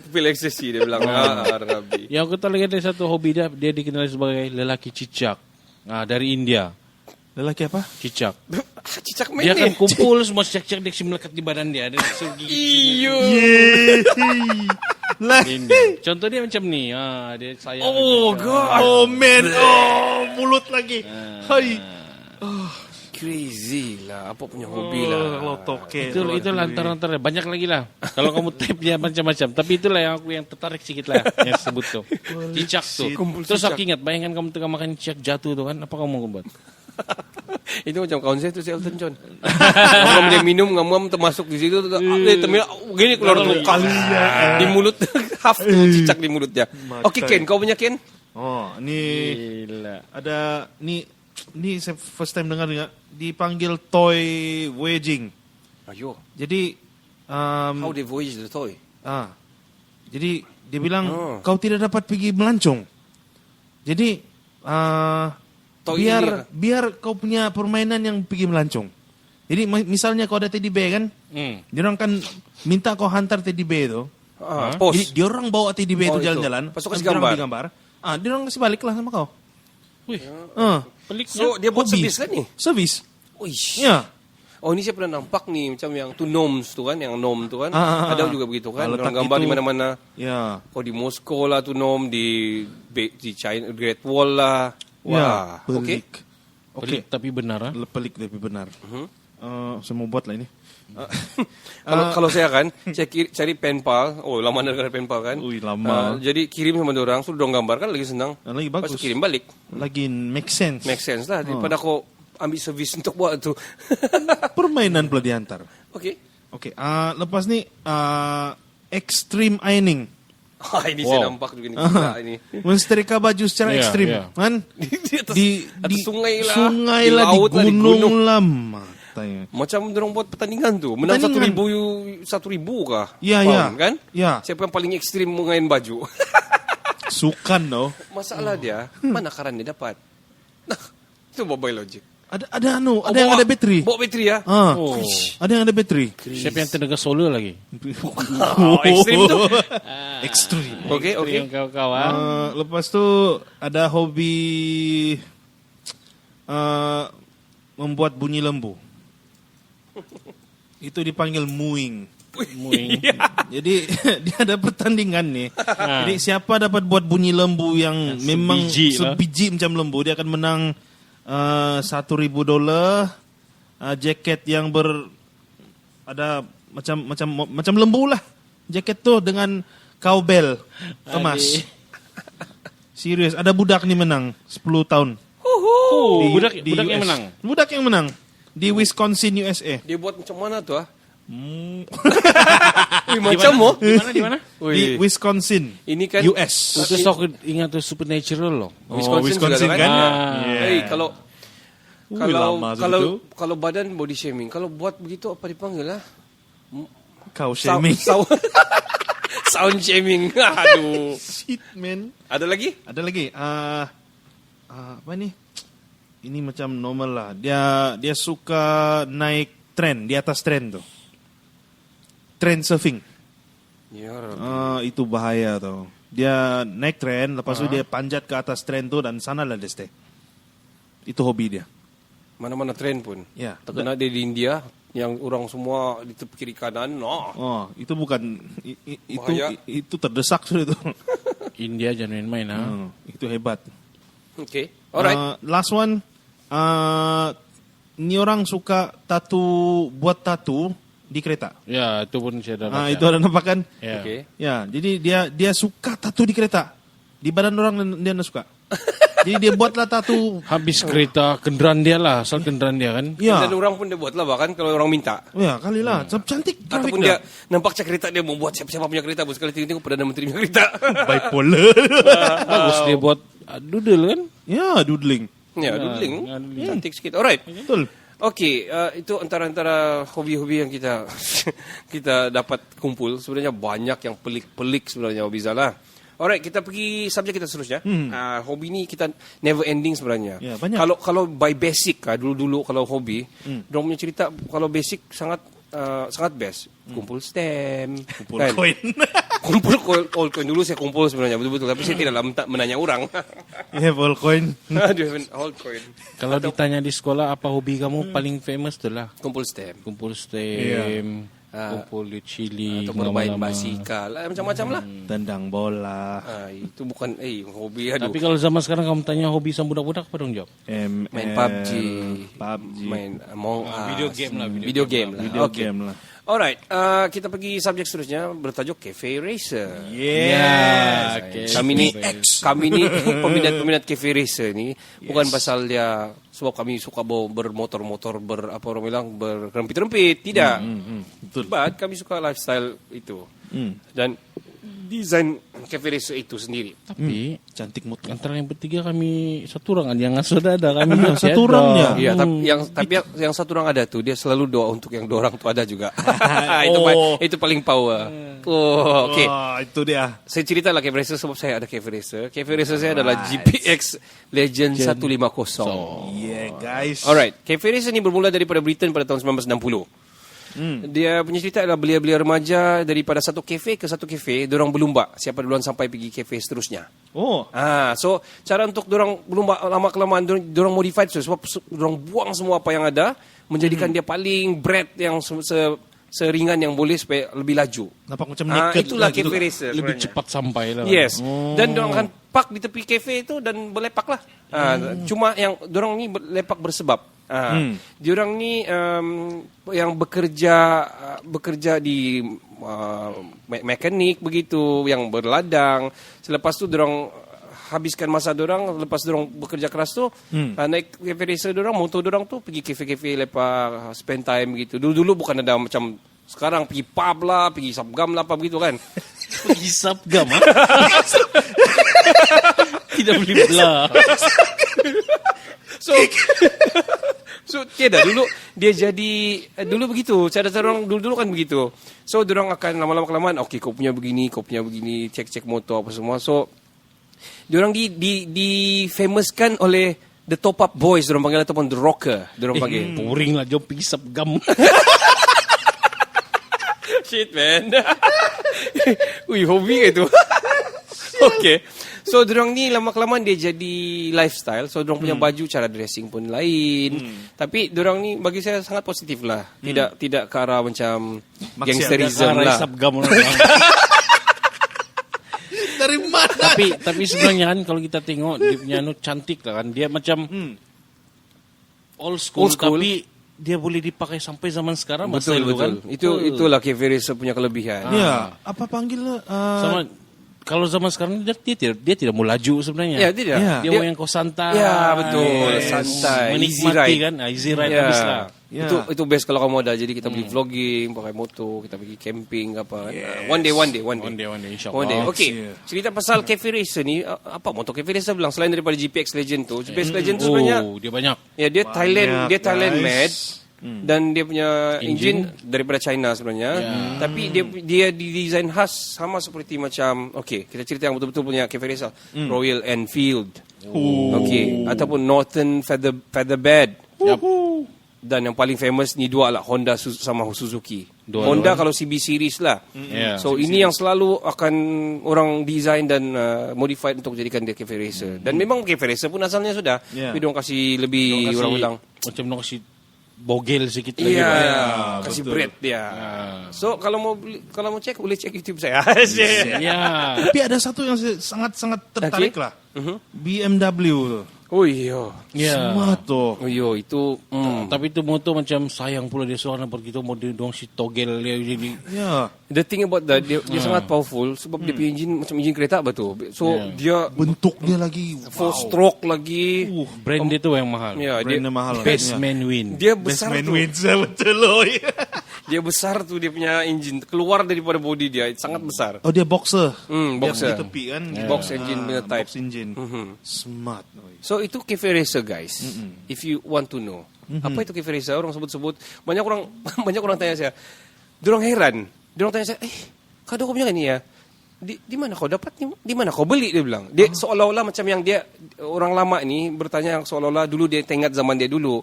pil ekstasi, dia bilang. Rabi. Yang kita lagi ada satu hobi dia dikenali sebagai lelaki cicak. Dari India. Lelaki apa? Cicak. Cicak main Dia akan nih. kumpul semua cicak-cicak dia melekat di badan dia. Dia gigi. Iyo. Lah. Contoh dia macam ni. Dia sayang. Oh, God. Oh man. Oh, mulut lagi. Hai. Crazy lah. Apa punya hobi lah. Lo toke. Itu lantaran banyak lagi lah. Kalau kamu type dia macam-macam. Tapi itulah yang aku yang tertarik sedikit lah yang sebut tuh. Cicak tuh. Kumpul Terus cicak. aku ingat, bayangkan kamu tengah makan cicak jatuh tuh kan. Apa kamu mau buat? Itu macam kawan saya tu si Elton John. Kalau dia minum ngamam termasuk di situ, gini keluar tuh kali di mulut, half tuh cicak di mulutnya. Oke Ken, kau punya Ken? Oh, ini Gila. ada ini saya first time dengar dipanggil toy voyaging. Ayo, Jadi how they voyage the toy? jadi dia bilang kau tidak dapat pergi melancong. Jadi Toy ini biar kau punya permainan yang pergi melancong. Jadi misalnya kau ada teddy bear kan, dia orang kan minta kau hantar teddy bear itu. Pos. Jadi dia orang bawa teddy bear itu itu. jalan-jalan. Pas tu kasih dia orang gambar. digambar. Dia orang kasih balik lah sama kau. Wih, peliknya. So dia buat Hobi. servis kan ni? Service. Uish. Ya. Oh ini saya pernah nampak nih macam yang tu gnomes tu kan, yang gnome tu kan. Ada juga begitu kan. Letak Orang gambar itu. di mana-mana. Ya. Oh di Moskow lah tu gnome, di China Great Wall lah. Wah, Ya, oke. pelik. Pelik tapi benar. Pelik tapi benar. Saya mau buat lah ini. Kalau saya kan, saya cari penpal. Oh, lama dengar penpal kan? Ui, lama. Jadi kirim sama orang, suruh dong gambar kan lagi senang. Lagi Pas bagus. tu kirim balik. Lagi make sense. Make sense lah. Daripada kau ambil servis untuk buat tu. Permainan pula diantar. Oke. Oke, lepas ni extreme ironing. Ini saya nampak juga ni. Gila ini. Mensetrika baju secara Iya, ekstrim, iya. kan? Di atas sungai lah. sungai Di lah, di laut lah, di gunung. gunung lah. Matanya. Macam dorong buat pertandingan tu. Menang Pertandingan. 1,000 kah? Ya, Pound, ya. Kan? Ya. Siapa yang paling ekstrim mengain baju? Sukan no. Masalah dia, mana karan dia dapat? Nah, itu mobile logic. Ada yang ada bateri. Bawa bateri ya? Oh. Ada yang ada bateri. Siapa yang tenaga solar lagi? Ekstrim tu. Ekstrim. Oke. Yang kawan-kawan. Lepas tu ada hobi membuat bunyi lembu. Itu dipanggil mooing. Muing. Jadi dia ada pertandingan nih. Jadi siapa dapat buat bunyi lembu yang memang sebiji lah. sebiji macam lembu, dia akan menang $1,000. Jaket yang ada macam lembu lah. Jaket tuh dengan Cowbell emas. Serius, ada budak nih menang 10 tahun. budak Di yang US. menang. Budak yang menang di Wisconsin, USA. Dia buat macam mana tuh ah? Di Macam mo? Di mana? Wisconsin, Ini kan US. Itu aku ingat tuh Supernatural loh. Wisconsin juga Wisconsin kan? kan? Ah. Yeah. Hey, kalau lama kalau itu. kalau badan body shaming, kalau buat begitu apa dipanggil lah? Kau shaming. Sound shaming. Aduh. Shit, man. Ada lagi? Ada lagi. Apa nih? Ini macam normal lah. Dia suka naik tren, di atas tren tuh. Trend surfing. Ya. Itu bahaya tuh. Dia naik tren, lepas itu dia panjat ke atas tren tuh dan sana lah dia stay. Itu hobi dia. Mana-mana tren pun. Ya. Terkena dia di India yang orang semua di tepi kiri kanan. No. Oh, itu bukan Bahaya. itu terdesak sudah itu. India jangan main-main ha. Itu hebat. Okay. Alright. Last one. Ini orang suka buat tattoo di kereta. Ya, itu pun saya dah baca. Itu ada nampak kan? Ya. Okay. Ya, jadi dia suka tattoo di kereta. Di badan orang dia nggak suka. Jadi dia buatlah tattoo. Habis kereta kendaraan dia lah, asal kendaraan dia kan. Ya, Dan orang pun dia buat lah bahkan kalau orang minta. ya kali lah. Cantik grafik Ataupun dia nampak cek kereta dia mau buat siapa punya kereta. Sekali tengok Perdana Menteri punya kereta. bipolar. Bagus dia buat doodle kan. Ya, doodling. Ya, doodling. Cantik sikit. Alright. Betul. Okey, itu antara hobi-hobi yang kita kita dapat kumpul. Sebenarnya banyak yang pelik-pelik sebenarnya hobi Zala. Alright, kita pergi subjek kita seterusnya. Hobi ni kita never ending sebenarnya. Ya, banyak. Kalau by basic dulu-dulu kalau hobi, dorang punya cerita kalau basic sangat best. Kumpul stamp, Kumpul koin. Kumpul coin dulu saya kumpul sebenarnya betul-betul, tapi saya tidak menanya orang. You have all coin. Do you have an old coin? Kalau ditanya di sekolah apa hobi kamu paling famous tu lah. Kumpul stamp. Kumpul stem, kumpul di chili, Atau bermain lama-lama. basikal, macam-macam lah. Tendang bola. Itu bukan hobi aduh. Tapi kalau zaman sekarang kamu tanya hobi sama budak-budak apa dong jawab? Main PUBG, main Among Us, Video game lah, video game lah. Video Okay. game lah. Alright, kita pergi subjek seterusnya bertajuk Cafe Racer. Yeah. Kami ni peminat Cafe Racer ni bukan pasal dia sebab kami suka bermotor-motor apa orang bilang berrempit-rempit, tidak. Betul. But kami suka lifestyle itu. Dan desain Cafe Racer itu sendiri. Tapi Cantik motor. antara yang bertiga kami satu orang yang sudah ada kami masih Satu ada. orang ya? Iya, tapi yang satu orang ada tuh dia selalu doa untuk yang dua orang tuh ada juga. Itu paling power. Oke. Wah, itu dia. Saya cerita lah Cafe Racer sebab saya ada Cafe Racer. Cafe Racer saya adalah GPX Legend 150. Yeah, guys. Alright, Cafe Racer ni bermula daripada Britain pada tahun 1960. Dia punya cerita adalah belia-belia remaja daripada satu kafe ke satu kafe, diorang berlumba siapa duluan sampai pergi kafe seterusnya. Oh, So cara untuk diorang berlumba lama kelamaan diorang modified sebab diorang buang semua apa yang ada, menjadikan dia paling bread yang seringan yang boleh supaya lebih laju. nampak macam naked. Itulah lah gitu Cafe lah. Racer Lebih sebenarnya. cepat sampai lah. Yes. Dan diorang akan park di tepi kafe itu dan berlepak lah. Cuma yang diorang ni lepak bersebab. Diorang ni yang bekerja di mekanik begitu, yang berladang. Selepas tu diorang habiskan masa diorang, lepas diorang bekerja keras tu, naik Cafe Racer diorang, motor diorang tu pergi kafe-kafe lepak, spend time begitu. Dulu bukan ada macam sekarang pergi pub lah, pergi subgam lah apa begitu kan. Pergi sabgam ha? Tidak beli belah. So tiada dulu dia jadi dulu begitu cara orang dulu kan begitu. So diorang akan lama-lama kelamaan okey kau punya begini cek motor apa semua. So diorang di famouskan oleh the top up boys diorang panggil ataupun the rocker diorang panggil. Boring lah jom pergi sabgam. Shit man. Ui hobi ke tu. Okay. So diorang ni lama-kelamaan dia jadi lifestyle. So diorang punya baju, cara dressing pun lain. Tapi diorang ni bagi saya sangat positif lah. Tidak ke arah macam gangsterism lah. Sabgam orang. Dari mana? tapi sebenarnya kan kalau kita tengok dia punya cantik lah kan. Dia macam old school Old school. tapi dia boleh dipakai sampai zaman sekarang masa Betul, itu kan. betul. Itulah Cafe Racer punya kelebihan. Ya, apa panggil Sama kalau zaman sekarang dia tidak mau laju sebenarnya. Ya, tidak. Ya. Dia mau yang kau santai. Ya, betul. Santai. Easy Menikmati ride. kan. Easy ride Ya. habis lah. Ya. Itu best kalau kamu ada. Jadi kita beli vlogging, pakai motor, kita pergi camping apa. One day. One day, insyaAllah. One day. Okey. Yeah. Cerita pasal Cafe Racer ni, apa motor Cafe Racer bilang selain daripada GPX Legend tu. GPX Legend tu sebenarnya Dia banyak. ya dia Thailand guys. made. Dan dia punya engine daripada China sebenarnya. Tapi dia didesain khas sama seperti macam kita cerita yang betul-betul punya Cafe Racer, Royal Enfield. Okey, ataupun Northern Featherbed. Dan yang paling famous ni dua lah, Honda sama Suzuki. Honda kalau CB series lah. Yeah, So ini yang selalu akan orang design dan modified untuk jadikan dia Cafe Racer. Dan memang Cafe Racer pun asalnya sudah. Yeah. Tapi diorang kasih lebih orang bilang. Macam nak kasih bogel sikit lagi. Iya, Pak. kasih bread dia. So kalau mau cek boleh cek YouTube saya. Ya. Tapi ada satu yang saya sangat-sangat tertarik Okay. lah. BMW tuh. Oh iya. Ya. Semua tuh. Oh iya itu. Tapi itu motor macam sayang pula dia seorang begitu mau dia dong si togel dia jadi. Ya. The thing about that dia sangat powerful sebab dia punya engine macam engine kereta betul. So dia Bentuknya lagi full stroke lagi. Brand dia tu yang mahal. Ya, dia brandnya mahal. Best Man Win. dia Best besar man tu. wins betul loh. Dia besar tu dia punya engine keluar daripada body dia sangat besar. Oh dia boxer. Boxer. Dia di tepi kan. Box engine punya type. Box engine. Smart. Oi. So itu Cafe Racer guys. If you want to know. Apa itu Cafe Racer? Orang sebut-sebut banyak orang tanya saya. Diorang heran. Diorang tanya saya, kado kau punya ni ya? Di mana kau dapat ni? Di mana kau beli dia bilang. Dia seolah-olah macam yang dia orang lama ni bertanya yang seolah-olah dulu dia teringat zaman dia dulu.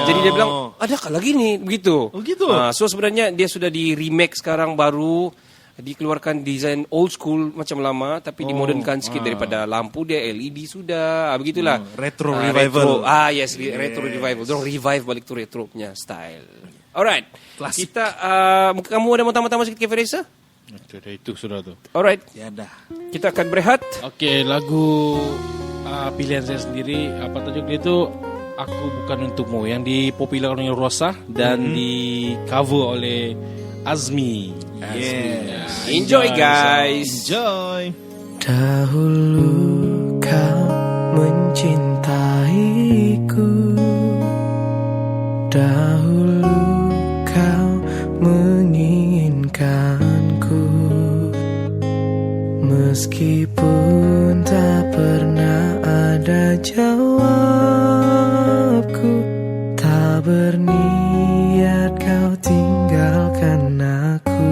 Jadi dia bilang, adakah lagi ni begitu? Oh, gitu? So sebenarnya dia sudah di remake sekarang baru dikeluarkan desain old school macam lama tapi dimodernkan sikit daripada lampu dia LED sudah begitulah Retro revival. Yes, retro revival. Dorang revive balik tu retro punya style. Alright. Klasik. Kita kamu ada mau tambah-tambah sikit Cafe Racer? Itu sudah tu. Alright. Ya dah. Kita akan berehat. Okey, lagu pilihan saya sendiri apa tajuk dia tu Aku Bukan Untukmu yang dipopularkan oleh Rosa dan di cover oleh Azmi. Yes. Enjoy guys. Enjoy. Dahulu kau mencintaiku, dahulu kau menginginkanku, meskipun tak pernah ada jawabku, tak berniat kau tinggalkan aku.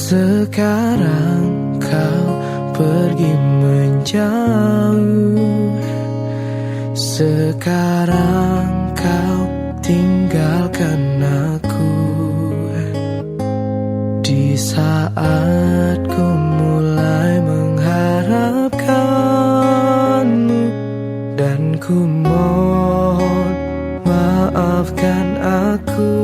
Sekarang kau pergi menjauh, sekarang kau tinggalkan aku. Di saat ku mulai mengharapkanmu, dan ku mohon maafkan aku.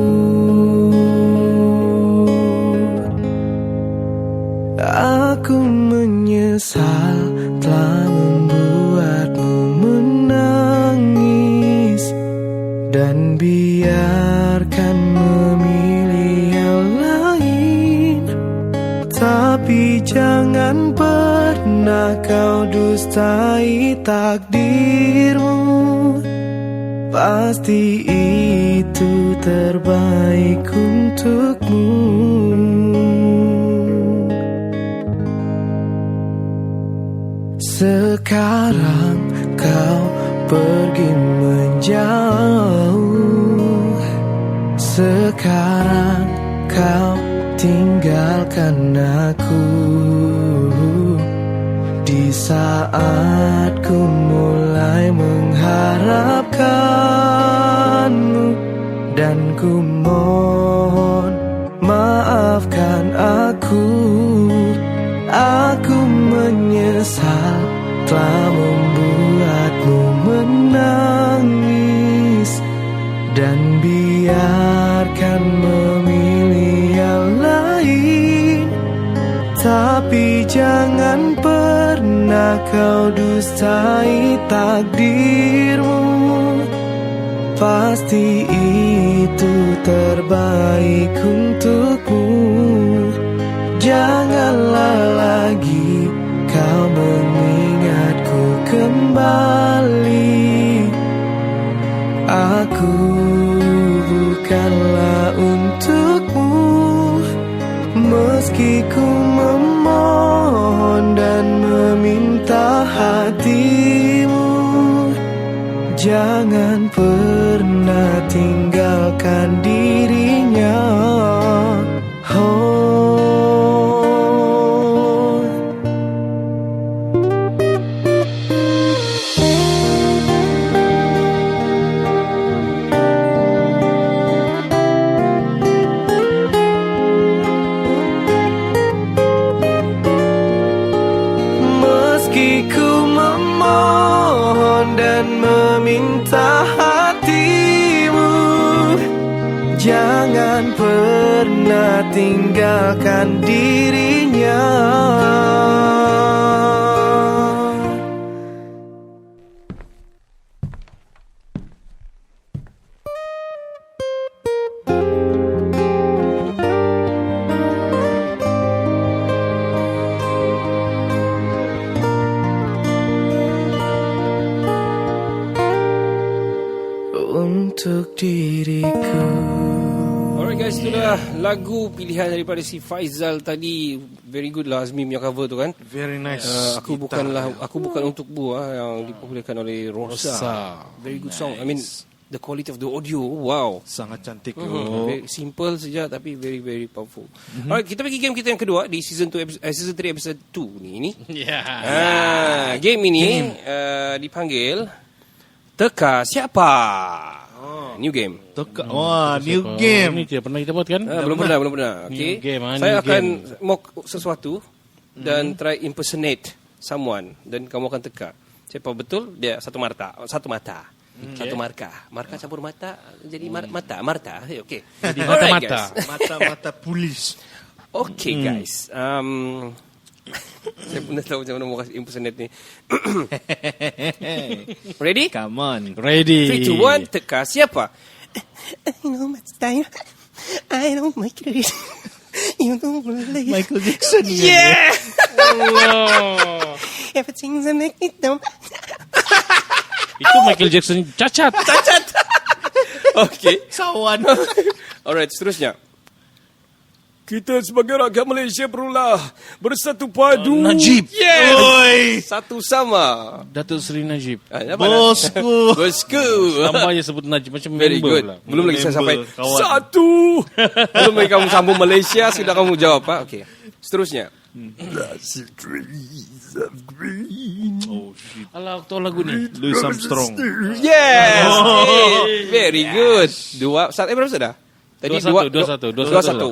Aku menyesal telah membuatmu menangis, dan biarkan memilih yang lain. Tapi jangan pernah kau dustai takdirmu, pasti itu terbaik untukmu. Sekarang kau pergi menjauh, sekarang kau tinggalkan aku. Di saat ku mulai mengharapkanmu, dan ku mohon maafkan aku. Aku menyesal telah membuatmu menangis, dan biarkan memilih yang lain. Tapi jangan pernah kau dustai takdirmu. Pasti itu terbaik untukmu. Janganlah lagi kau mengingatku kembali. Aku bukanlah untukmu. Meski ku memohon dan meminta hatimu, jangan pernah tinggalkan dirinya. Oh. Meski ku memohon dan meminta hatimu, jangan pernah tinggalkan dirinya. Untuk diriku. Alright guys, itulah lagu pilihan daripada si Faizal tadi. Very good lah Azmi punya cover tu kan. Very nice. Aku bukan untukmu yang dipopularkan oleh Rosa. Very good song. I mean the quality of the audio, wow. Sangat cantik. Very simple saja tapi very very powerful. Alright, kita pergi game kita yang kedua di season 3 episode 2 ni. Game ini dipanggil Teka Siapa. New game. Wah, new game. Ini tidak pernah kita buat kan? Belum pernah. Okay. Saya akan mock sesuatu dan try impersonate someone dan kamu akan teka. Siapa betul dia satu mata. Satu marka. Marka campur mata jadi mata. Okay. Jadi mata-mata. Mata-mata polis. Okay guys. Saya pun dah tahu macam mana mau kasih impersonate ni. Ready? Come on. Ready. 3, 2, 1, teka siapa? I know my style. I know my career. You don't believe. Michael Jackson. Yeah. Allah. Everything's a make it down. Itu Michael Jackson cacat. Okay. Sawan. Alright, seterusnya. Kita sebagai rakyat Malaysia perlulah bersatu padu. Najib. Yes. Oi. Satu sama. Datuk Seri Najib. Bosku. Bosku. Tambah je sebut Najib macam Very member good. lah. Belum lagi saya sampai Kawan. satu. Belum lagi kamu sambung Malaysia, sudah kamu jawab, Pak. Okey. Seterusnya. Oh shit. Alah, aku tahu lagu ni. Louis Armstrong. Yes. Very good. Berapa sudah? Tadi 21.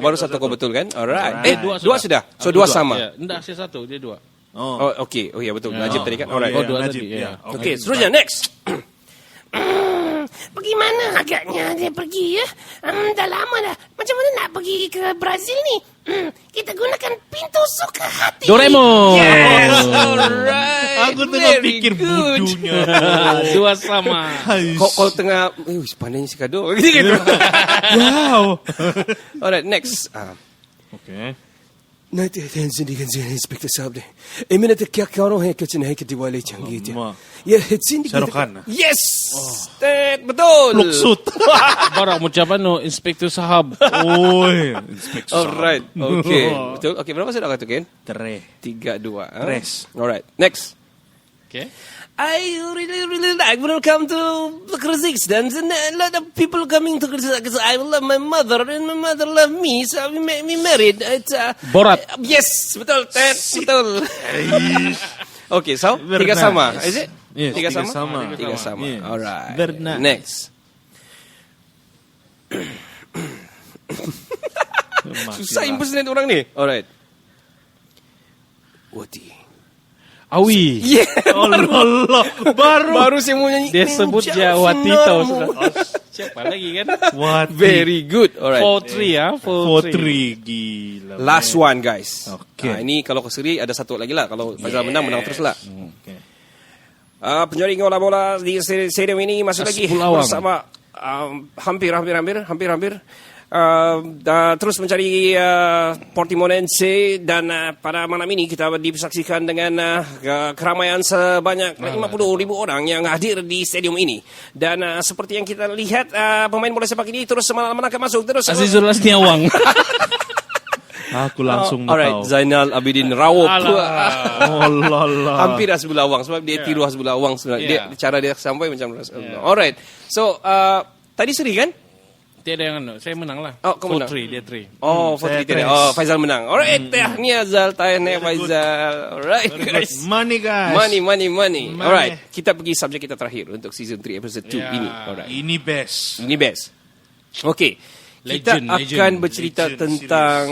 Baru satu kau betul kan? Alright. Dua Dua sudah. So dua sama. Ya, enggak, saya satu, dia dua. Oh, okey. Oh ya betul. Najib tadi kan. Alright. Oh, dua Najib, tadi. ya. Ya. Okey, seterusnya next. Bagaimana agaknya dia pergi ya? Dah lama dah. Macam mana nak pergi ke Brazil ni? Kita gunakan pintu suka hati. Doraemon. Yes. Alright. Aku tengah Very fikir good. budunya. Dua sama. Kau tengah pandainya si kado. Gitu. Wow. Alright, next. Okay. Nanti attention kan sini inspector साहब ने मैंने तो क्या करो है कुछ नहीं कि दिवाली चंगी थी ये sini Shah Rukh Khan. yes betul Luksut. Barak ucapan no Inspektur Sahab. Oi. alright okay betul okay berapa sudah kata Ken 3, 3, 2 Res. alright next Okay. I really like when I come to Kazakhstan. And a lot of people coming to Kazakhstan. I love my mother and my mother love me. So we married. It's, Borat. Yes, betul, Ted, betul. Okay, so Very tiga nice. sama, is it? Yes, tiga tiga sama. sama. Tiga sama. Yes. Alright. Very nice. Next. Susah impersonate orang ni. Alright. Wati. Awi. Yeah. Allah, Baru saya mau nyanyi. Dia sebut Ninja dia Watito. Sinarmu. Siapa lagi kan? What? Very good. Alright. 4-3 ya. 4-3 gila. Last one guys. Okay. Ini kalau keseri ada satu lagi lah. Kalau Faizal menang terus lah. Okay. Penjaring bola-bola di stadium ini masuk lagi Asbulawang. bersama hampir. Terus mencari Portimonense dan pada malam ini kita disaksikan dengan keramaian sebanyak 50,000 orang yang hadir di stadium ini. Dan seperti yang kita lihat pemain bola sepak ini terus semena-mena masuk terus. Azizul Asniawang. Aku langsung Alright, tahu. Zainal Abidin Rawop. Allah. Hampir Hasbulawang sebab dia tiru Hasbulawang sebenarnya. Dia, cara dia sampai macam Alright. So tadi seri kan? Tiada yang saya menang lah. Oh, kamu menang. 4-3 dia 3. Oh, saya 4-3 tidak. tres. Oh, Faizal menang. Alright, ni Azal tanya Faizal. Alright, guys. Money guys. Money. Money. Alright, kita pergi subjek kita terakhir untuk season 3 episode 2 ini. Alright. Ini best. Ini best. Okay. Kita Legend, akan legend. bercerita Legend tentang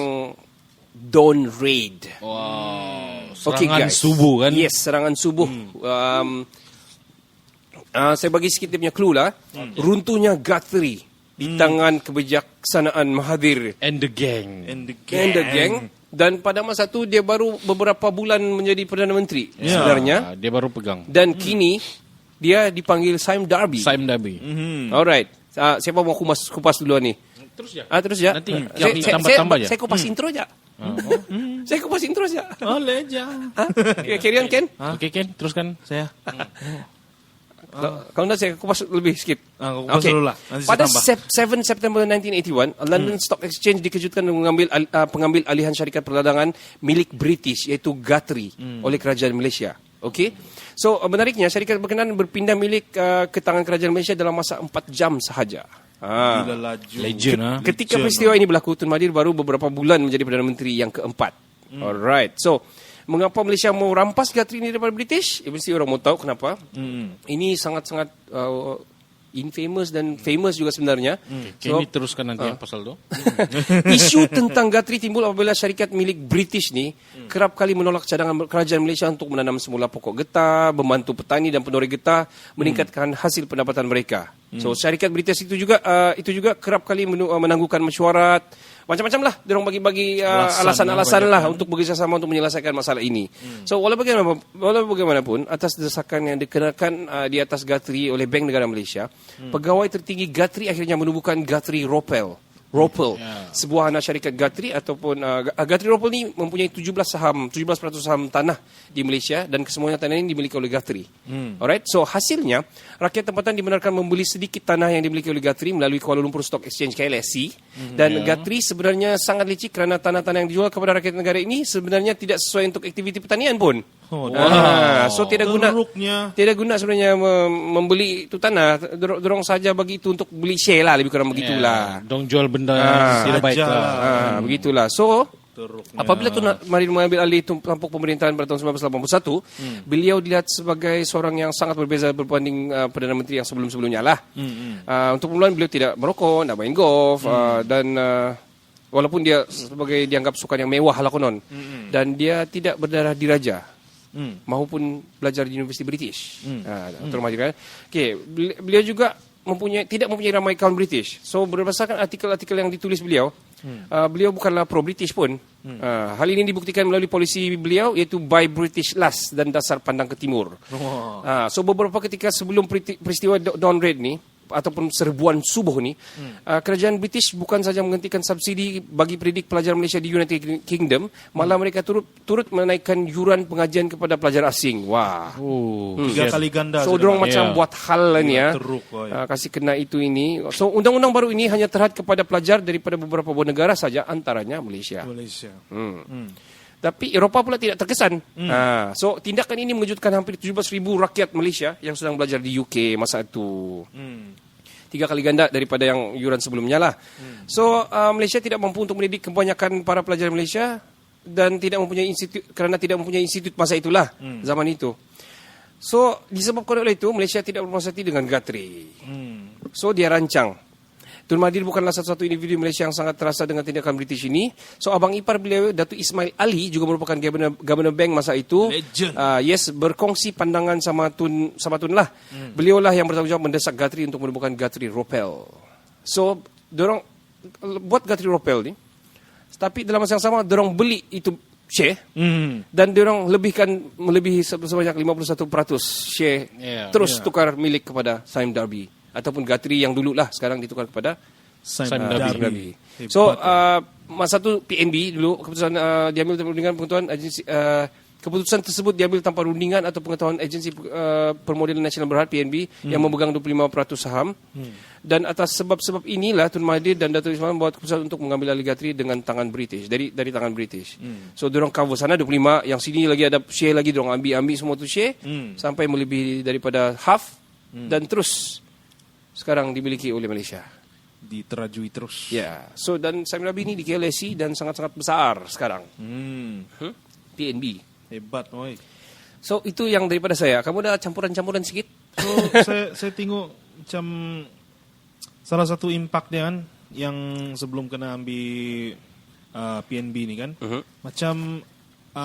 Dawn Raid. Wow. Okay, Serangan guys. subuh kan? Yes, serangan subuh. Saya bagi sikit dia punya clue lah. Runtuhnya Guthrie di tangan kebijaksanaan Mahathir And the gang. And and the gang. Dan pada masa tu dia baru beberapa bulan menjadi Perdana Menteri sebenarnya. Dia baru pegang. Dan kini dia dipanggil Sime Darby. Sime Darby. Alright. Siapa mau kupas duluan ni? Terus ya. Terus ya. Nanti kami tambah-tambah je. Saya kupas intro je. Saya kupas intro je. Oleh jang. Carry on Ken. Okey Ken, teruskan. Saya. Kalau nak saya kupas lebih sikit. Aku kupas dulu lah. Nanti saya Pada tambah. 7 September 1981, London Stock Exchange dikejutkan dengan mengambil pengambil alihan syarikat perdagangan milik British iaitu Guthrie oleh kerajaan Malaysia. Okey. So menariknya syarikat berkenaan berpindah milik ke tangan kerajaan Malaysia dalam masa 4 jam sahaja. Gila laju. Legend ah. Ketika peristiwa ini berlaku, Tun Mahathir baru beberapa bulan menjadi Perdana Menteri yang keempat. Alright. So, mengapa Malaysia mau rampas Guthrie ini daripada British? Mesti orang mau tahu kenapa. Ini sangat-sangat infamous dan famous juga sebenarnya. Kenny teruskan nanti yang pasal tu. Isu tentang Guthrie timbul apabila syarikat milik British ni kerap kali menolak cadangan kerajaan Malaysia untuk menanam semula pokok getah, membantu petani dan penoreh getah, meningkatkan hasil pendapatan mereka. So syarikat British itu juga kerap kali menangguhkan mesyuarat, macam-macam lah. Dia orang bagi-bagi alasan-alasan lah untuk bekerjasama untuk menyelesaikan masalah ini. So walau bagaimanapun atas desakan yang dikenakan di atas Guthrie oleh Bank Negara Malaysia, pegawai tertinggi Guthrie akhirnya menubuhkan Guthrie Ropel, sebuah anak syarikat Guthrie ataupun Guthrie Ropel ni mempunyai 17% saham tanah di Malaysia dan kesemuanya tanah ini dimiliki oleh Guthrie. Alright, so hasilnya rakyat tempatan dibenarkan membeli sedikit tanah yang dimiliki oleh Guthrie melalui Kuala Lumpur Stock Exchange KLSC dan Guthrie sebenarnya sangat licik kerana tanah-tanah yang dijual kepada rakyat negara ini sebenarnya tidak sesuai untuk aktiviti pertanian pun. So tidak guna sebenarnya membeli itu tanah. Dorong saja bagi itu untuk beli share lah, lebih kurang begitulah. Dong jual benda yang tidak baik lah. Begitulah. So apabila Tun Mahathir mengambil alih tampuk pemerintahan pada tahun 1981, beliau dilihat sebagai seorang yang sangat berbeza berbanding Perdana Menteri yang sebelum-sebelumnya lah. Untuk permulaan beliau tidak merokok, tidak main golf dan walaupun dia sebagai dianggap sukan yang mewah lah konon, dan dia tidak berdarah diraja maupun belajar di Universiti British. Tun Mahathir kan. Okay, beliau juga tidak mempunyai ramai kawan British. So berdasarkan artikel-artikel yang ditulis beliau, beliau bukanlah pro-British pun. Hal ini dibuktikan melalui polisi beliau iaitu Buy British Last dan dasar pandang ke timur. So beberapa ketika sebelum peristiwa Dawn Raid ni ataupun serbuan subuh ni, kerajaan British bukan saja menghentikan subsidi bagi pendidik pelajar Malaysia di United Kingdom, malah mereka turut menaikkan yuran pengajian kepada pelajar asing. Wah. 3 kali ganda. So dorang macam buat hal lah ni ya. Kasih kena itu ini. So undang-undang baru ini hanya terhad kepada pelajar daripada beberapa buah negara saja, antaranya Malaysia. Tapi Eropah pula tidak terkesan. So tindakan ini mengejutkan hampir 17,000 rakyat Malaysia yang sedang belajar di UK masa itu. 3 kali ganda daripada yang yuran sebelumnya lah. So Malaysia tidak mampu untuk mendidik kebanyakan para pelajar Malaysia dan tidak mempunyai institut masa itulah, zaman itu. So disebabkan oleh itu Malaysia tidak berpuas hati dengan Guthrie. So dia rancang Tun Mahathir bukanlah satu-satu individu Malaysia yang sangat terasa dengan tindakan British ini. So abang ipar beliau Datuk Ismail Ali juga merupakan Governor Bank masa itu. Legend. Yes, berkongsi pandangan sama Tun lah. Beliau lah yang bertanggungjawab mendesak Guthrie untuk menemukan Guthrie Ropel. So dorang buat Guthrie Ropel ni. Tapi dalam masa yang sama dorang beli itu share dan diorang melebihi sebanyak 51% share terus tukar milik kepada Sime Darby ataupun Guthrie yang dulu lah sekarang ditukar kepada Sime Darby. So masa tu PNB dulu keputusan diambil tanpa rundingan pengetahuan agensi keputusan tersebut diambil tanpa rundingan atau pengetahuan agensi permodelan nasional berhad PNB yang memegang 25% saham. Dan atas sebab-sebab inilah Tun Mahathir dan Datuk Ismail membuat keputusan untuk mengambil alih Guthrie dengan tangan British dari tangan British. So diorang cover sana 25, yang sini lagi ada share lagi diorang ambil semua tu share sampai melebihi daripada half dan terus sekarang dimiliki oleh Malaysia. Diterajui terus. Ya. So dan Sime Darby ni di KLSC dan sangat-sangat besar sekarang. PNB. Hebat, oi. So itu yang daripada saya. Kamu ada campuran-campuran sikit? So saya tengok macam salah satu impact dia kan yang sebelum kena ambil PNB ni kan. Macam